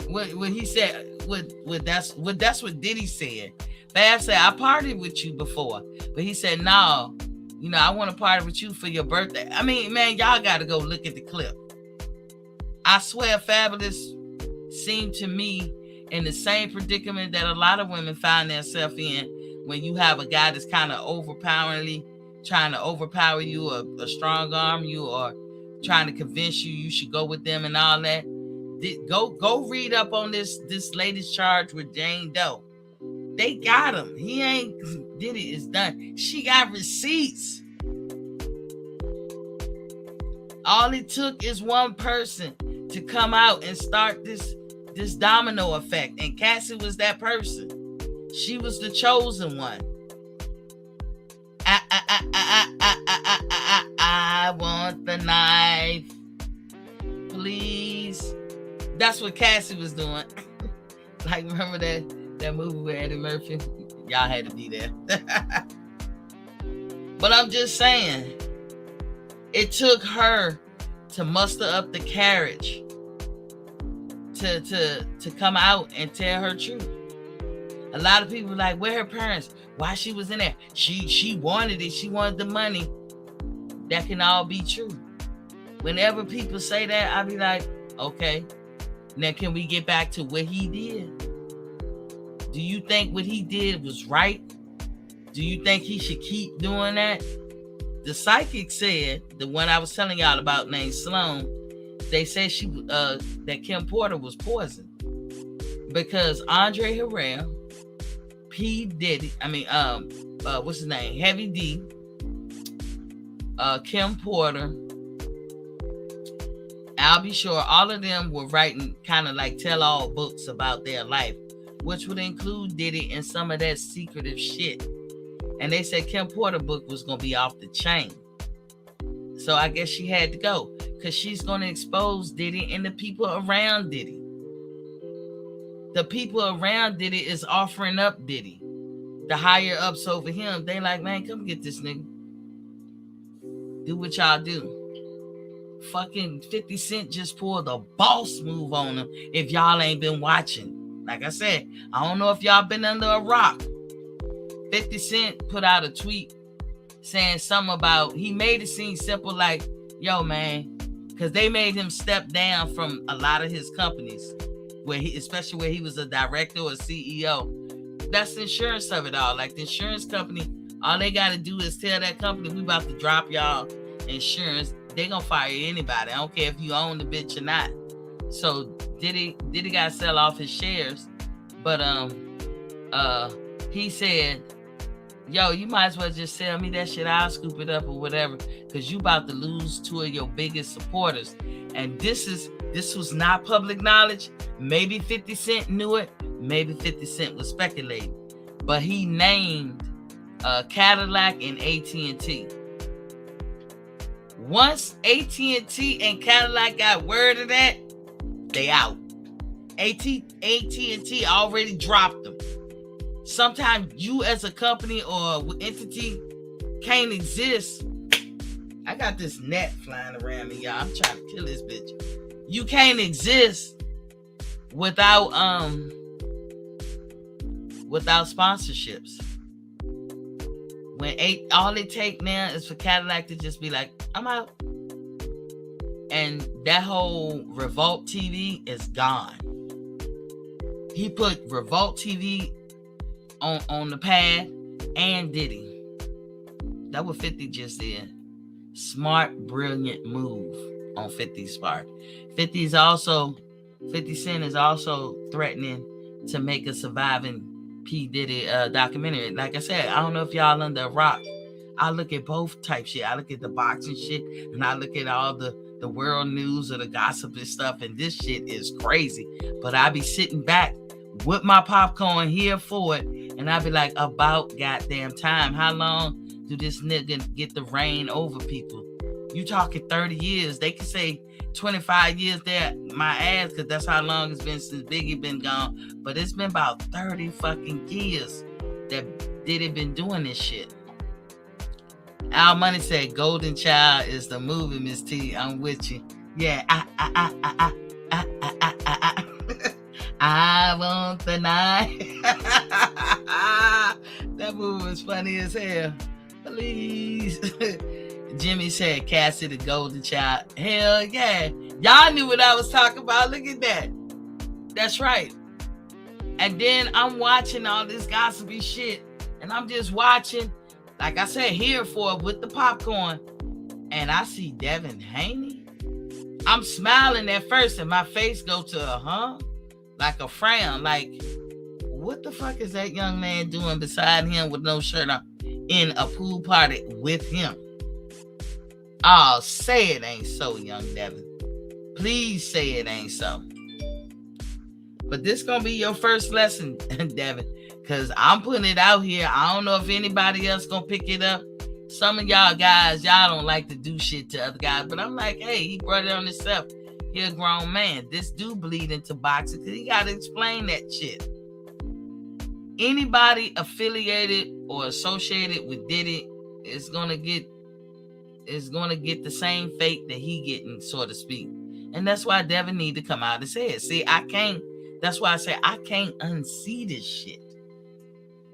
What he said, that's what Diddy said. Fab said, I partied with you before. But he said, no, I want to party with you for your birthday. I mean, man, y'all got to go look at the clip. I swear Fabulous seemed to me in the same predicament that a lot of women find themselves in when you have a guy that's kind of overpoweringly trying to overpower you or strong arm you or trying to convince you should go with them and all that. Go read up on this latest charge with Jane Doe. They got him. He ain't Diddy is done. She got receipts. All it took is one person to come out and start this domino effect. And Cassie was that person. She was the chosen one. I want the knife. Please. That's what Cassie was doing. Like, remember that movie with Eddie Murphy? Y'all had to be there. But I'm just saying, it took her to muster up the courage to come out and tell her truth. A lot of people are like, where her parents? Why she was in there? She wanted it. She wanted the money. That can all be true. Whenever people say that, I'll be like, okay, now can we get back to what he did? Do you think what he did was right? Do you think he should keep doing that? The psychic said, the one I was telling y'all about named Sloan, they said that Kim Porter was poisoned because Andre Harrell, P. Diddy, what's his name? Heavy D, Kim Porter, I'll be sure all of them were writing kind of like tell-all books about their life, which would include Diddy and some of that secretive shit. And they said Kim Porter book was going to be off the chain. So I guess she had to go because she's going to expose Diddy and the people around Diddy. The people around Diddy is offering up Diddy. The higher ups over him, they like, man, come get this nigga. Do what y'all do. fucking 50 Cent just pulled a boss move on him if y'all ain't been watching. Like I said, I don't know if y'all been under a rock. 50 Cent put out a tweet saying something about, he made it seem simple like, yo, man, because they made him step down from a lot of his companies, especially where he was a director or CEO. That's the insurance of it all. Like the insurance company, all they got to do is tell that company, we about to drop y'all insurance. They gonna fire anybody. I don't care if you own the bitch or not. So Diddy got to sell off his shares, but he said, yo, you might as well just sell me that shit. I'll scoop it up or whatever, because you about to lose two of your biggest supporters. And this was not public knowledge. Maybe 50 Cent knew it. Maybe 50 Cent was speculating. But he named Cadillac and AT&T. Once AT&T and Cadillac got word of that, they out. AT&T already dropped them. Sometimes you as a company or entity can't exist. I got this net flying around me, y'all. I'm trying to kill this bitch. You can't exist without sponsorships. When all it take now is for Cadillac to just be like, I'm out. And that whole Revolt TV is gone. He put Revolt TV on the pad and Diddy. That what 50 just did. Smart, brilliant move on 50's part. 50 Cent is also threatening to make a surviving P. Diddy documentary. Like I said, I don't know if y'all under a rock. I look at both type shit. I look at the boxing shit, and I look at all the world news or the gossip and stuff, and this shit is crazy. But I be sitting back with my popcorn here for it, and I be like, about goddamn time. How long do this nigga get the reign over people? You talking 30 years. They can say 25 years there, my ass, because that's how long it's been since Biggie been gone. But it's been about 30 fucking years that Diddy been doing this shit. Al Money said, Golden Child is the movie, Miss T. I'm with you. Yeah, I want the night. That movie was funny as hell. Please. Jimmy said, Cassie the Golden Child. Hell yeah. Y'all knew what I was talking about. Look at that. That's right. And then I'm watching all this gossipy shit. And I'm just watching, like I said, here for it with the popcorn. And I see Devin Haney. I'm smiling at first and my face go to a like a frown. Like, what the fuck is that young man doing beside him with no shirt on in a pool party with him? Oh, say it ain't so, young Devin. Please say it ain't so. But this gonna be your first lesson, Devin, because I'm putting it out here. I don't know if anybody else gonna pick it up. Some of y'all guys, y'all don't like to do shit to other guys, but I'm like, hey, he brought it on himself. He a grown man. This do bleed into boxing because he gotta explain that shit. Anybody affiliated or associated with Diddy is gonna get the same fate that he getting, so to speak. And that's why Devin need to come out and say it. See, that's why I say I can't unsee this shit.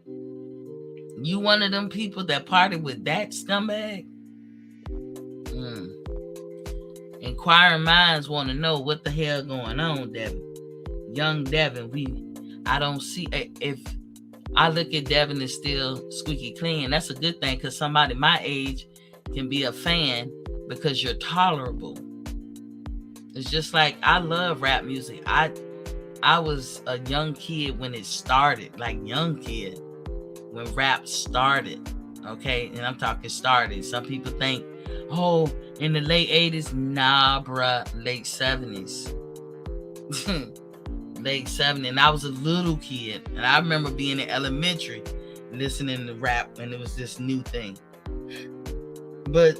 You one of them people that party with that scumbag? Inquiring minds want to know what the hell going on, Devin. Young Devin, I don't see, if I look at Devin as still squeaky clean, that's a good thing, because somebody my age can be a fan because you're tolerable. It's just like, I love rap music. I was a young kid when it started, like young kid, when rap started, okay? And I'm talking started. Some people think, oh, in the late 80s. Nah, bruh, late 70s. Late 70s. And I was a little kid. And I remember being in elementary listening to rap, and it was this new thing. But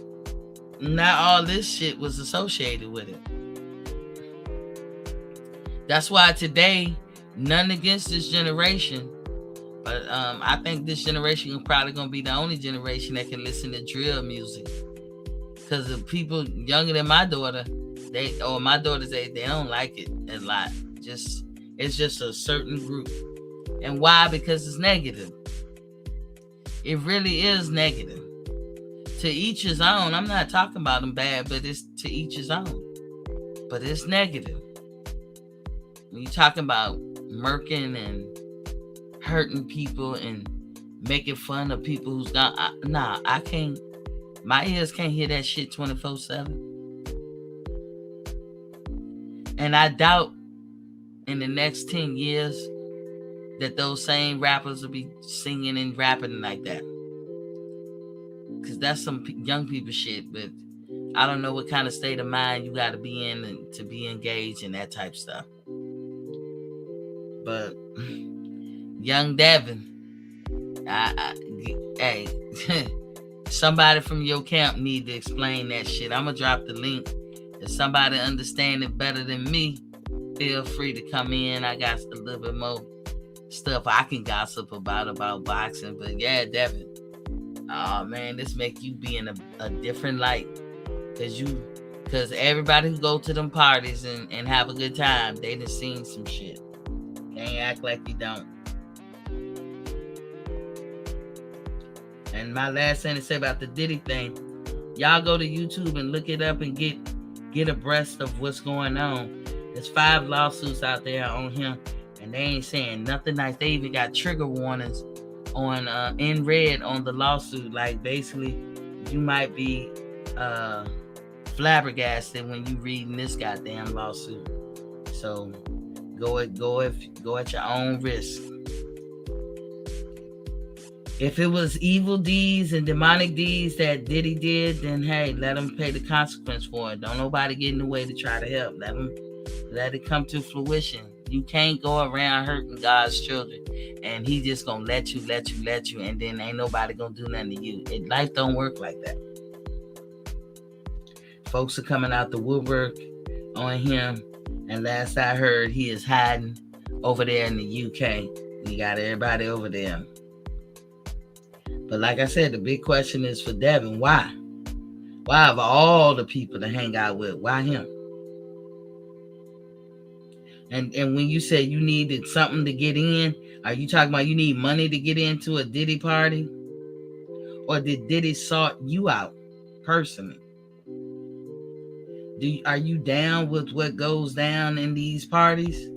not all this shit was associated with it. That's why today, none against this generation, but I think this generation is probably going to be the only generation that can listen to drill music. Because the people younger than my daughter, my daughter's age, they don't like it a lot. It's just a certain group. And why? Because it's negative. It really is negative. To each his own. I'm not talking about them bad, but it's to each his own. But it's negative. When you're talking about murking and hurting people and making fun of people who's not, I can't. My ears can't hear that shit 24/7. And I doubt in the next 10 years that those same rappers will be singing and rapping like that. Because that's some young people shit. But I don't know what kind of state of mind you got to be in to be engaged in that type of stuff. But young Devin, hey, somebody from your camp need to explain that shit. I'm going to drop the link. If somebody understand it better than me, feel free to come in. I got a little bit more stuff I can gossip about boxing. But yeah, Devin, oh man, this make you be in a different light. Because everybody who go to them parties and have a good time, they done seen some shit. Can't act like you don't. And my last thing to say about the Diddy thing, y'all go to YouTube and look it up and get abreast of what's going on. There's 5 lawsuits out there on him, and they ain't saying nothing nice. They even got trigger warnings on in red on the lawsuit. Like basically, you might be flabbergasted when you reading this goddamn lawsuit. So go at your own risk. If it was evil deeds and demonic deeds that Diddy did, then hey, let him pay the consequence for it. Don't nobody get in the way to try to help. Let it come to fruition. You can't go around hurting God's children and he just gonna let you, and then ain't nobody gonna do nothing to you. Life don't work like that. Folks are coming out the woodwork on him, and last I heard, he is hiding over there in the UK. We got everybody over there. But like I said, the big question is for Devin, why? Why of all the people to hang out with, why him? And when you said you needed something to get in, are you talking about you need money to get into a Diddy party? Or did Diddy sort you out personally? Are you down with what goes down in these parties?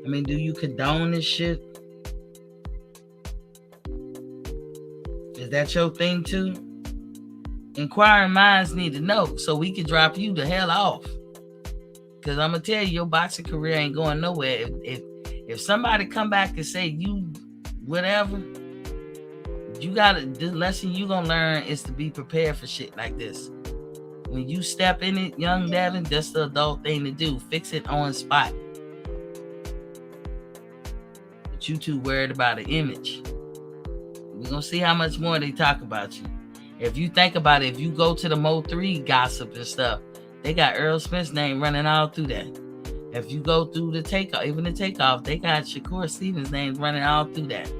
I mean, do you condone this shit? Is that your thing too? Inquiring minds need to know so we can drop you the hell off. Because I'm going to tell you, your boxing career ain't going nowhere. If somebody come back and say you whatever, the lesson you going to learn is to be prepared for shit like this. When you step in it, young Devin, that's the adult thing to do. Fix it on spot. But you too worried about an image. We're going to see how much more they talk about you. If you think about it, if you go to the Mo3 gossip and stuff, they got Earl Smith's name running all through that. If you go through the takeoff, even the takeoff, they got Shakur Stevens' name running all through that.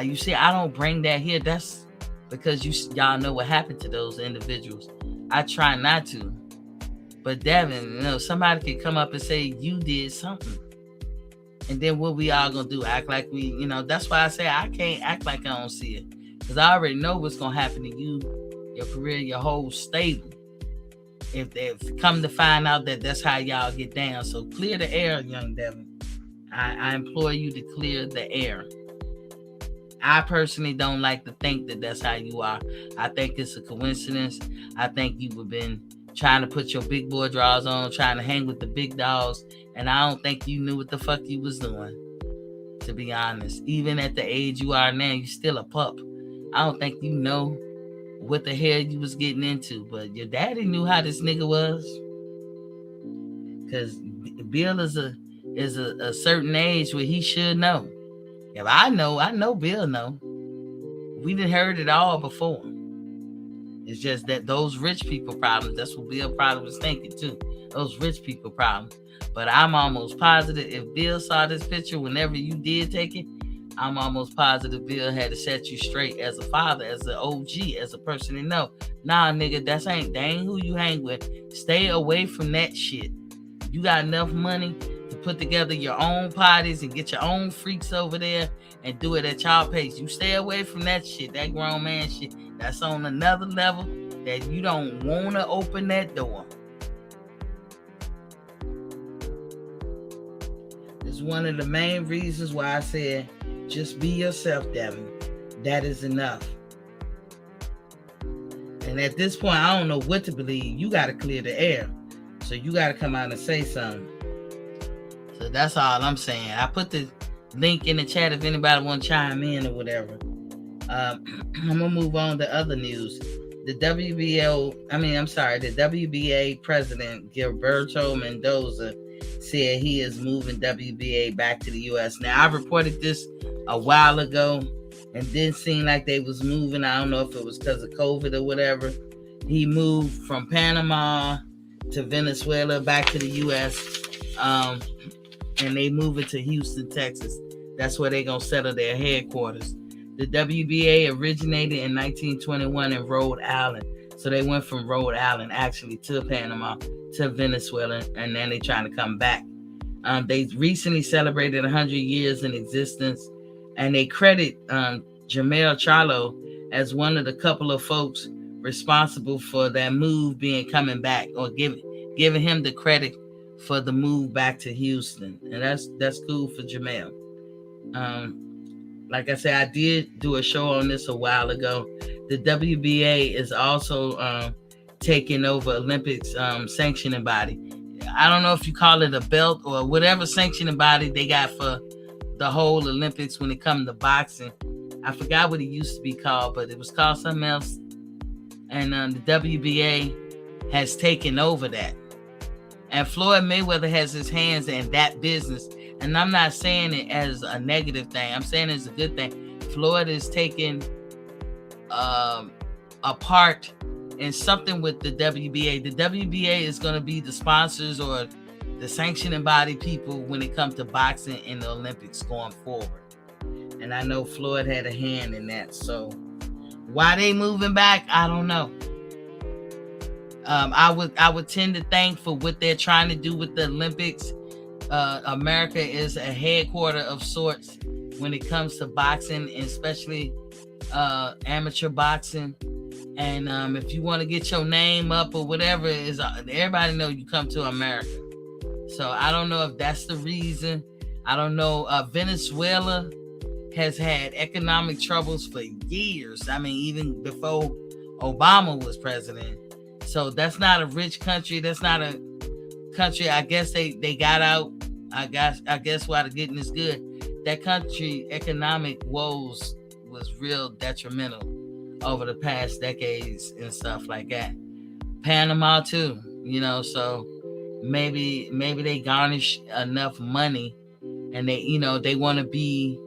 You see, I don't bring that here. That's because y'all know what happened to those individuals. I try not to. But Devin, somebody could come up and say you did something. And then what we all gonna do? Act like we, that's why I say I can't act like I don't see it. Because I already know what's gonna happen to you, your career, your whole stable. If they come to find out that that's how y'all get down. So clear the air, young Devin. I implore you to clear the air. I personally don't like to think that that's how you are. I think it's a coincidence. I think you have been trying to put your big boy drawers on, trying to hang with the big dogs, and I don't think you knew what the fuck you was doing, to be honest. Even at the age you are now, you're still a pup. I don't think you know what the hell you was getting into, but your daddy knew how this nigga was. Because Bill is a certain age where he should know. If I know Bill know. We done heard it all before. It's just that those rich people problems, that's what Bill probably was thinking too. Those rich people problems. But I'm almost positive if Bill saw this picture whenever you did take it, I'm almost positive Bill had to set you straight as a father, as an OG, as a person to know. Nah, nigga, that ain't who you hang with. Stay away from that shit. You got enough money to put together your own parties and get your own freaks over there and do it at y'all pace. You stay away from that shit, that grown man shit. That's on another level that you don't want to open that door. It's one of the main reasons why I said, just be yourself, Devin. That is enough. And at this point, I don't know what to believe. You got to clear the air. So you got to come out and say something. So that's all I'm saying. I put the link in the chat if anybody want to chime in or whatever. I'm going to move on to other news. The WBA president, Gilberto Mendoza, said he is moving WBA back to the U.S. Now, I reported this a while ago and didn't seem like they was moving. I don't know if it was because of COVID or whatever. He moved from Panama to Venezuela back to the U.S. And they moving to Houston, Texas. That's where they're going to settle their headquarters. The WBA originated in 1921 in Rhode Island. So they went from Rhode Island actually to Panama to Venezuela, and then they're trying to come back. They recently celebrated 100 years in existence, and they credit Jamel Charlo as one of the couple of folks responsible for that move coming back, or giving him the credit for the move back to Houston. And that's cool for Jamel. Like I said, I did do a show on this a while ago. The WBA is also taking over Olympics sanctioning body. I don't know if you call it a belt or whatever sanctioning body they got for the whole Olympics when it comes to boxing. I forgot what it used to be called, but it was called something else. And the WBA has taken over that. And Floyd Mayweather has his hands in that business. And I'm not saying it as a negative thing. I'm saying it's a good thing. Floyd is taking a part in something with the WBA. The WBA is going to be the sponsors or the sanctioning body people when it comes to boxing in the Olympics going forward. And I know Floyd had a hand in that. So why they moving back, I don't know. I would tend to think for what they're trying to do with the Olympics. America is a headquarter of sorts when it comes to boxing, and especially amateur boxing. And if you want to get your name up or whatever, everybody know you come to America. So I don't know if that's the reason. I don't know. Venezuela has had economic troubles for years. I mean, even before Obama was president. So that's not a rich country. That's not a country. I guess they got out. I guess while the getting is good, that country economic woes was real detrimental over the past decades and stuff like that. Panama too, so maybe they garnish enough money and they want to be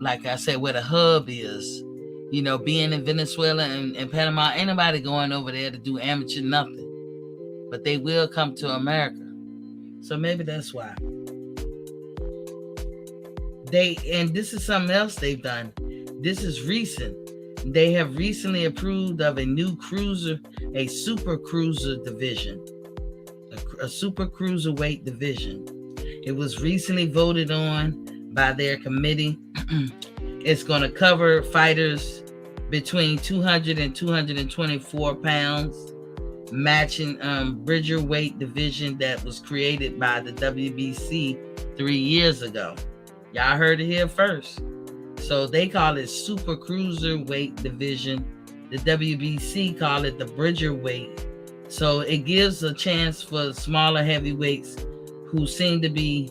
like I said, where the hub is. Being in Venezuela and Panama, ain't nobody going over there to do amateur nothing. But they will come to America. So maybe that's why. And this is something else they've done. This is recent. They have recently approved of a new cruiser, a super cruiser division, a super cruiserweight division. It was recently voted on by their committee. It's going to cover fighters between 200 and 224 pounds, matching bridger weight division that was created by the WBC 3 years ago. Y'all heard it here first. So they call it super cruiserweight division. The WBC call it the bridger weight. So it gives a chance for smaller heavyweights who seem to be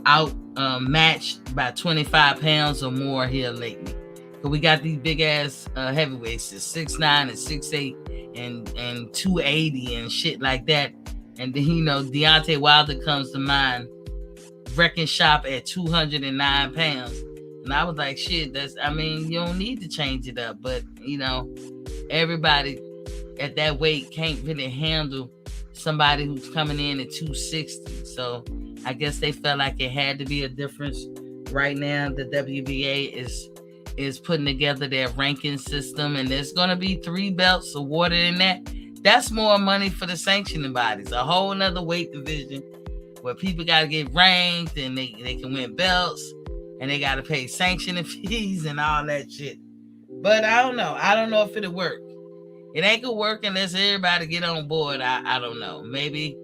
out matched by 25 pounds or more here lately. But we got these big ass heavyweights, 6'9" and 6'8" and 280 and shit like that. And then Deontay Wilder comes to mind, wrecking shop at 209 pounds. And I was like, shit, you don't need to change it up. But everybody at that weight can't really handle somebody who's coming in at 260. So I guess they felt like it had to be a difference Right now, the WBA is putting together their ranking system, and there's going to be 3 belts awarded in that. That's more money for the sanctioning bodies. A whole nother weight division where people got to get ranked and they can win belts and they got to pay sanctioning fees and all that shit. But I don't know. I don't know if it'll work. It ain't gonna work unless everybody get on board. I don't know. Maybe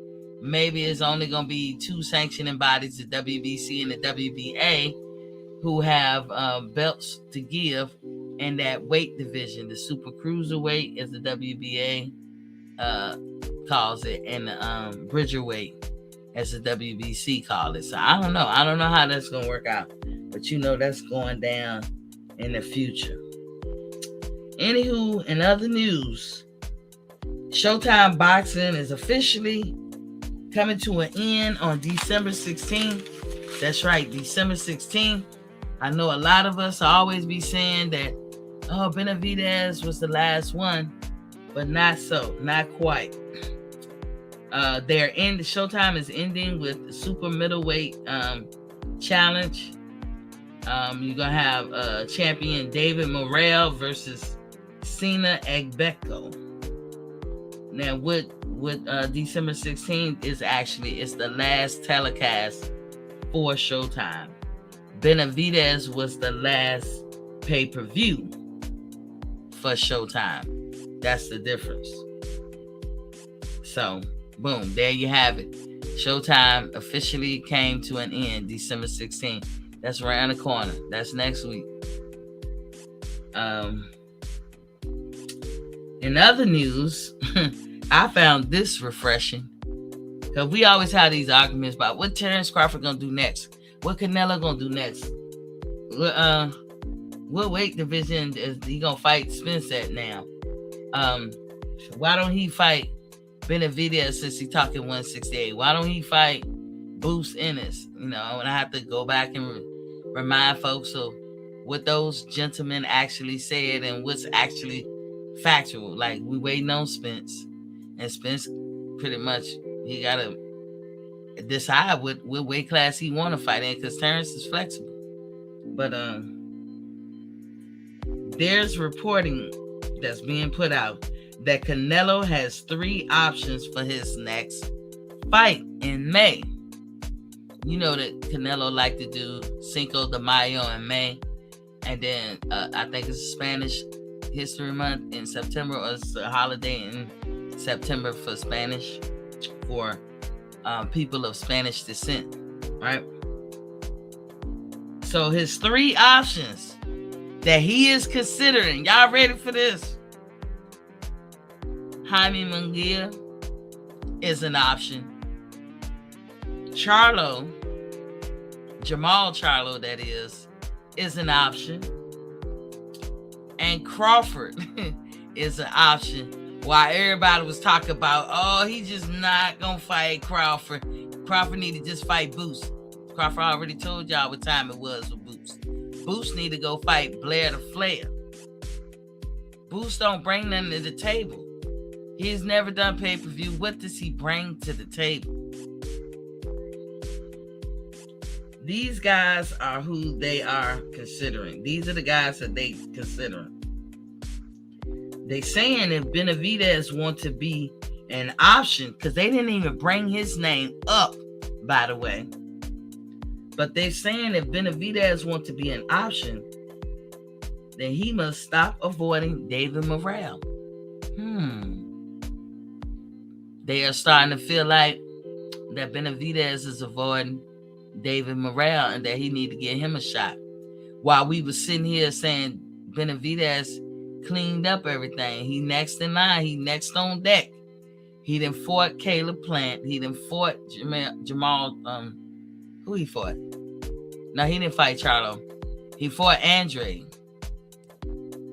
it's only gonna be 2 sanctioning bodies, the WBC and the WBA, who have belts to give in that weight division. The super cruiserweight, as the WBA calls it, and the bridger weight, as the WBC calls it. So I don't know. I don't know how that's gonna work out, but that's going down in the future. Anywho, in other news, Showtime Boxing is officially coming to an end on December 16th. That's right, December 16th. I know a lot of us always be saying that, Benavidez was the last one, but not so, not quite. Showtime is ending with the super middleweight challenge. You're gonna have champion David Morrell versus Sina Agbeko. Now, with December 16th it's the last telecast for Showtime. Benavidez was the last pay-per-view for Showtime. That's the difference. So, boom, there you have it. Showtime officially came to an end December 16th. That's around the corner. That's next week. In other news, I found this refreshing. Because we always have these arguments about what Terrence Crawford gonna do next. What Canelo gonna do next. What weight division is he gonna fight Spence at now? Why don't he fight Benavidez since he's talking 168? Why don't he fight Bruce Ennis? And I have to go back and remind folks of what those gentlemen actually said and what's actually factual. Like, we waiting on Spence, and Spence pretty much he gotta decide what weight class he want to fight in, because Terrence is flexible. But there's reporting that's being put out that Canelo has 3 options for his next fight in May. You know that Canelo like to do Cinco de Mayo in May, and then I think it's Spanish History Month in September, or it's a holiday in September for Spanish, for people of Spanish descent, right? So his 3 options that he is considering, y'all ready for this? Jaime Munguia is an option. Jamal Charlo, that is an option. And Crawford is an option. While everybody was talking about, he's just not gonna fight Crawford. Crawford need to just fight Boots. Crawford already told y'all what time it was with Boots. Boots need to go fight Blair the Flair. Boots don't bring nothing to the table. He's never done pay-per-view. What does he bring to the table? These guys are who they are considering. These are the guys that they considering. They saying if Benavidez want to be an option, because they didn't even bring his name up, by the way. But they're saying if Benavidez want to be an option, then he must stop avoiding David Morrell. They are starting to feel like that Benavidez is avoiding David Morrell and that he need to get him a shot. While we were sitting here saying Benavidez cleaned up everything. He next in line. He next on deck. He done fought Caleb Plant. He done fought Jamal. Who he fought? No, he didn't fight Charlo. He fought Andre.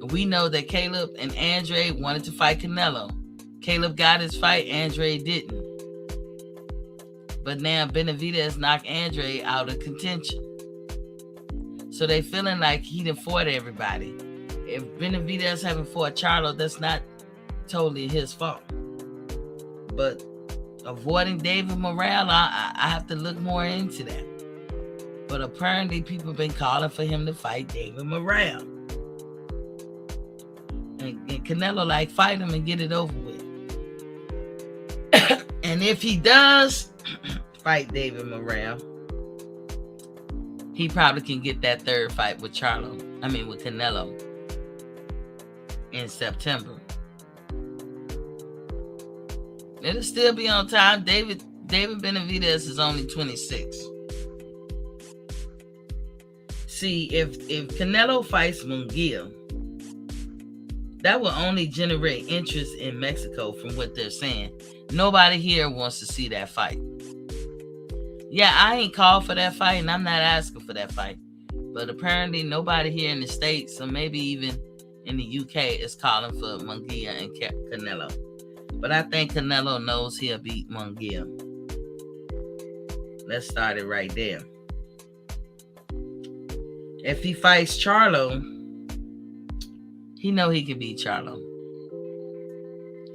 We know that Caleb and Andre wanted to fight Canelo. Caleb got his fight. Andre didn't. But now Benavidez knocked Andre out of contention. So they feeling like he done fought everybody. If Benavidez haven't fought Charlo, that's not totally his fault. But avoiding David Morrell, I have to look more into that. But apparently people been calling for him to fight David Morrell. And Canelo like, fight him and get it over with. And if he does fight David Morrell, he probably can get that third fight with Canelo in September. It'll still be on time. David Benavidez is only 26. See, if Canelo fights Munguia, that will only generate interest in Mexico from what they're saying. Nobody here wants to see that fight. Yeah, I ain't called for that fight, and I'm not asking for that fight. But apparently nobody here in the States, or maybe even in the UK, is calling for Munguia and Canelo. But I think Canelo knows he'll beat Munguia. Let's start it right there. If he fights Charlo, he know he can beat Charlo.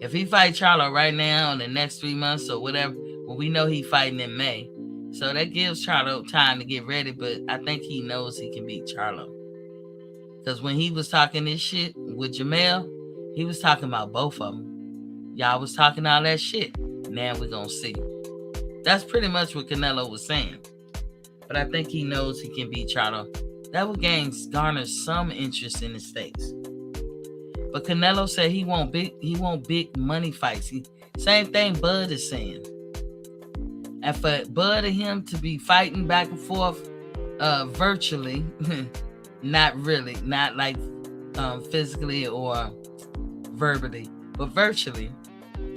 If he fights Charlo right now in the next 3 months or whatever, well, we know he's fighting in May. So that gives Charlo time to get ready, but I think he knows he can beat Charlo. Because when he was talking this shit with Jamel, he was talking about both of them. Y'all was talking all that shit. Now we're going to see. That's pretty much what Canelo was saying. But I think he knows he can beat Charlo. That would garner some interest in the States. But Canelo said he want big money fights. Same thing Bud is saying. And for Bud and him to be fighting back and forth virtually, not really, not like physically or verbally, but virtually,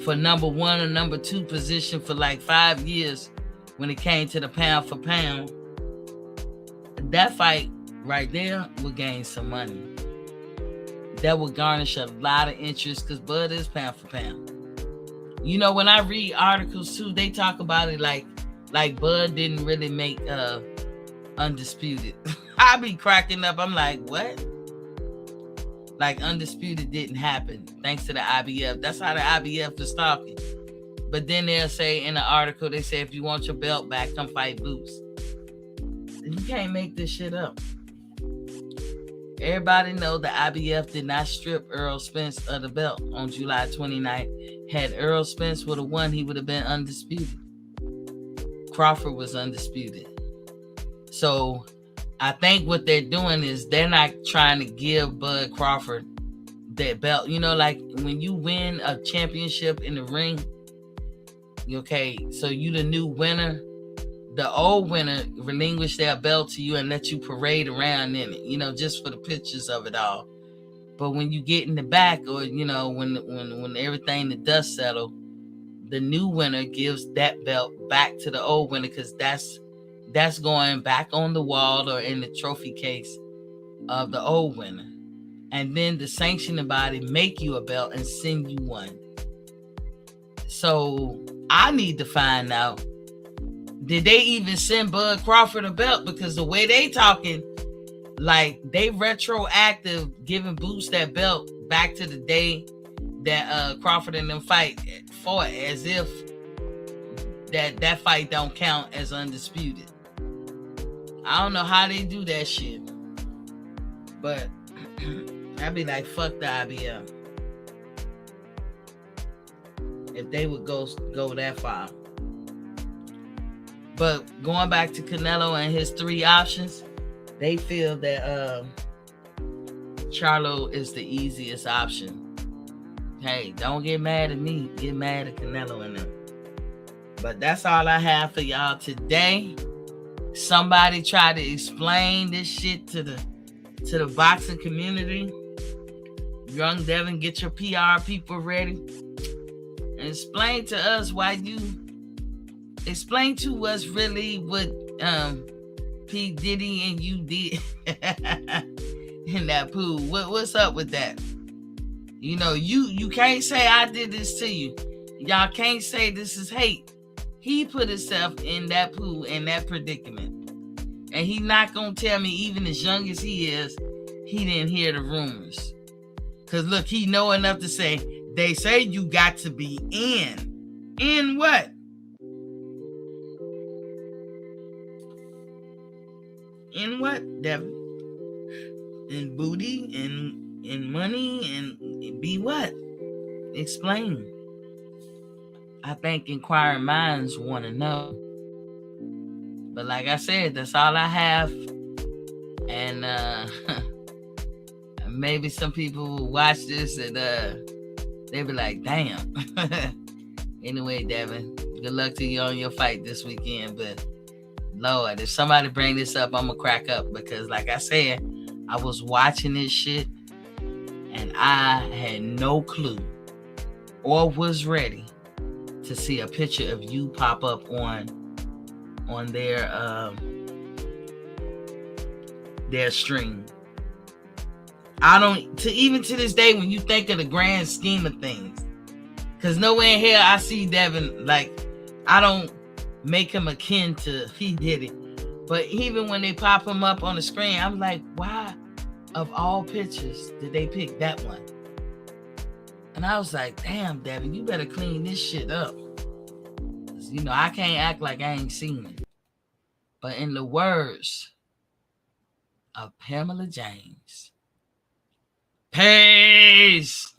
for number 1 or number 2 position for like 5 years when it came to the pound for pound, that fight right there would gain some money. That would garnish a lot of interest because Bud is pound for pound. You know, when I read articles too, they talk about it like Bud didn't really make Undisputed. I be cracking up. I'm like, what? Like Undisputed didn't happen thanks to the IBF. That's how the IBF is talking. But then they'll say in the article, they say, if you want your belt back, come fight Boots. You can't make this shit up. Everybody know the IBF did not strip Errol Spence of the belt on July 29th. Had Errol Spence would have won, he would have been undisputed. Crawford was undisputed. So I think what they're doing is they're not trying to give Bud Crawford that belt. You know, like when you win a championship in the ring, okay, so you the new winner. The old winner relinquish their belt to you and let you parade around in it, you know, just for the pictures of it all. But when you get in the back, or, you know, when everything, the dust settle, the new winner gives that belt back to the old winner, because that's going back on the wall or in the trophy case of the old winner. And then the sanctioning body make you a belt and send you one. So I need to find out, did they even send Bud Crawford a belt? Because the way they talking, like they retroactive giving Boots that belt back to the day that Crawford and them fight for it, as if that fight don't count as undisputed. I don't know how they do that shit, but I'd be like, fuck the IBF if they would go that far. But going back to Canelo and his 3 options, they feel that Charlo is the easiest option. Hey, don't get mad at me. Get mad at Canelo and them. But that's all I have for y'all today. Somebody try to explain this shit to the boxing community. Young Devin, get your PR people ready. And explain to us why you... Explain to us really what P. Diddy and you did in that pool. What's up with that? You know, you can't say I did this to you. Y'all can't say this is hate. He put himself in that pool, in that predicament. And he not going to tell me, even as young as he is, he didn't hear the rumors. Because look, he know enough to say, they say you got to be in. In what? In what, Devin? In booty, in money, and be what? Explain. I think inquiring minds want to know. But like I said, that's all I have. And maybe some people will watch this and they'll be like, damn. Anyway, Devin, good luck to you on your fight this weekend. But Lord, if somebody bring this up, I'm gonna crack up, because like I said, I was watching this shit and I had no clue or was ready to see a picture of you pop up on their stream. I don't, even to this day, when you think of the grand scheme of things, because nowhere in here I see Devin, like, I don't make him akin to P. Diddy. But even when they pop him up on the screen, I'm like, why, of all pictures, did they pick that one? And I was like, damn, Devin, you better clean this shit up. You know, I can't act like I ain't seen it. But in the words of Pamela James, peace.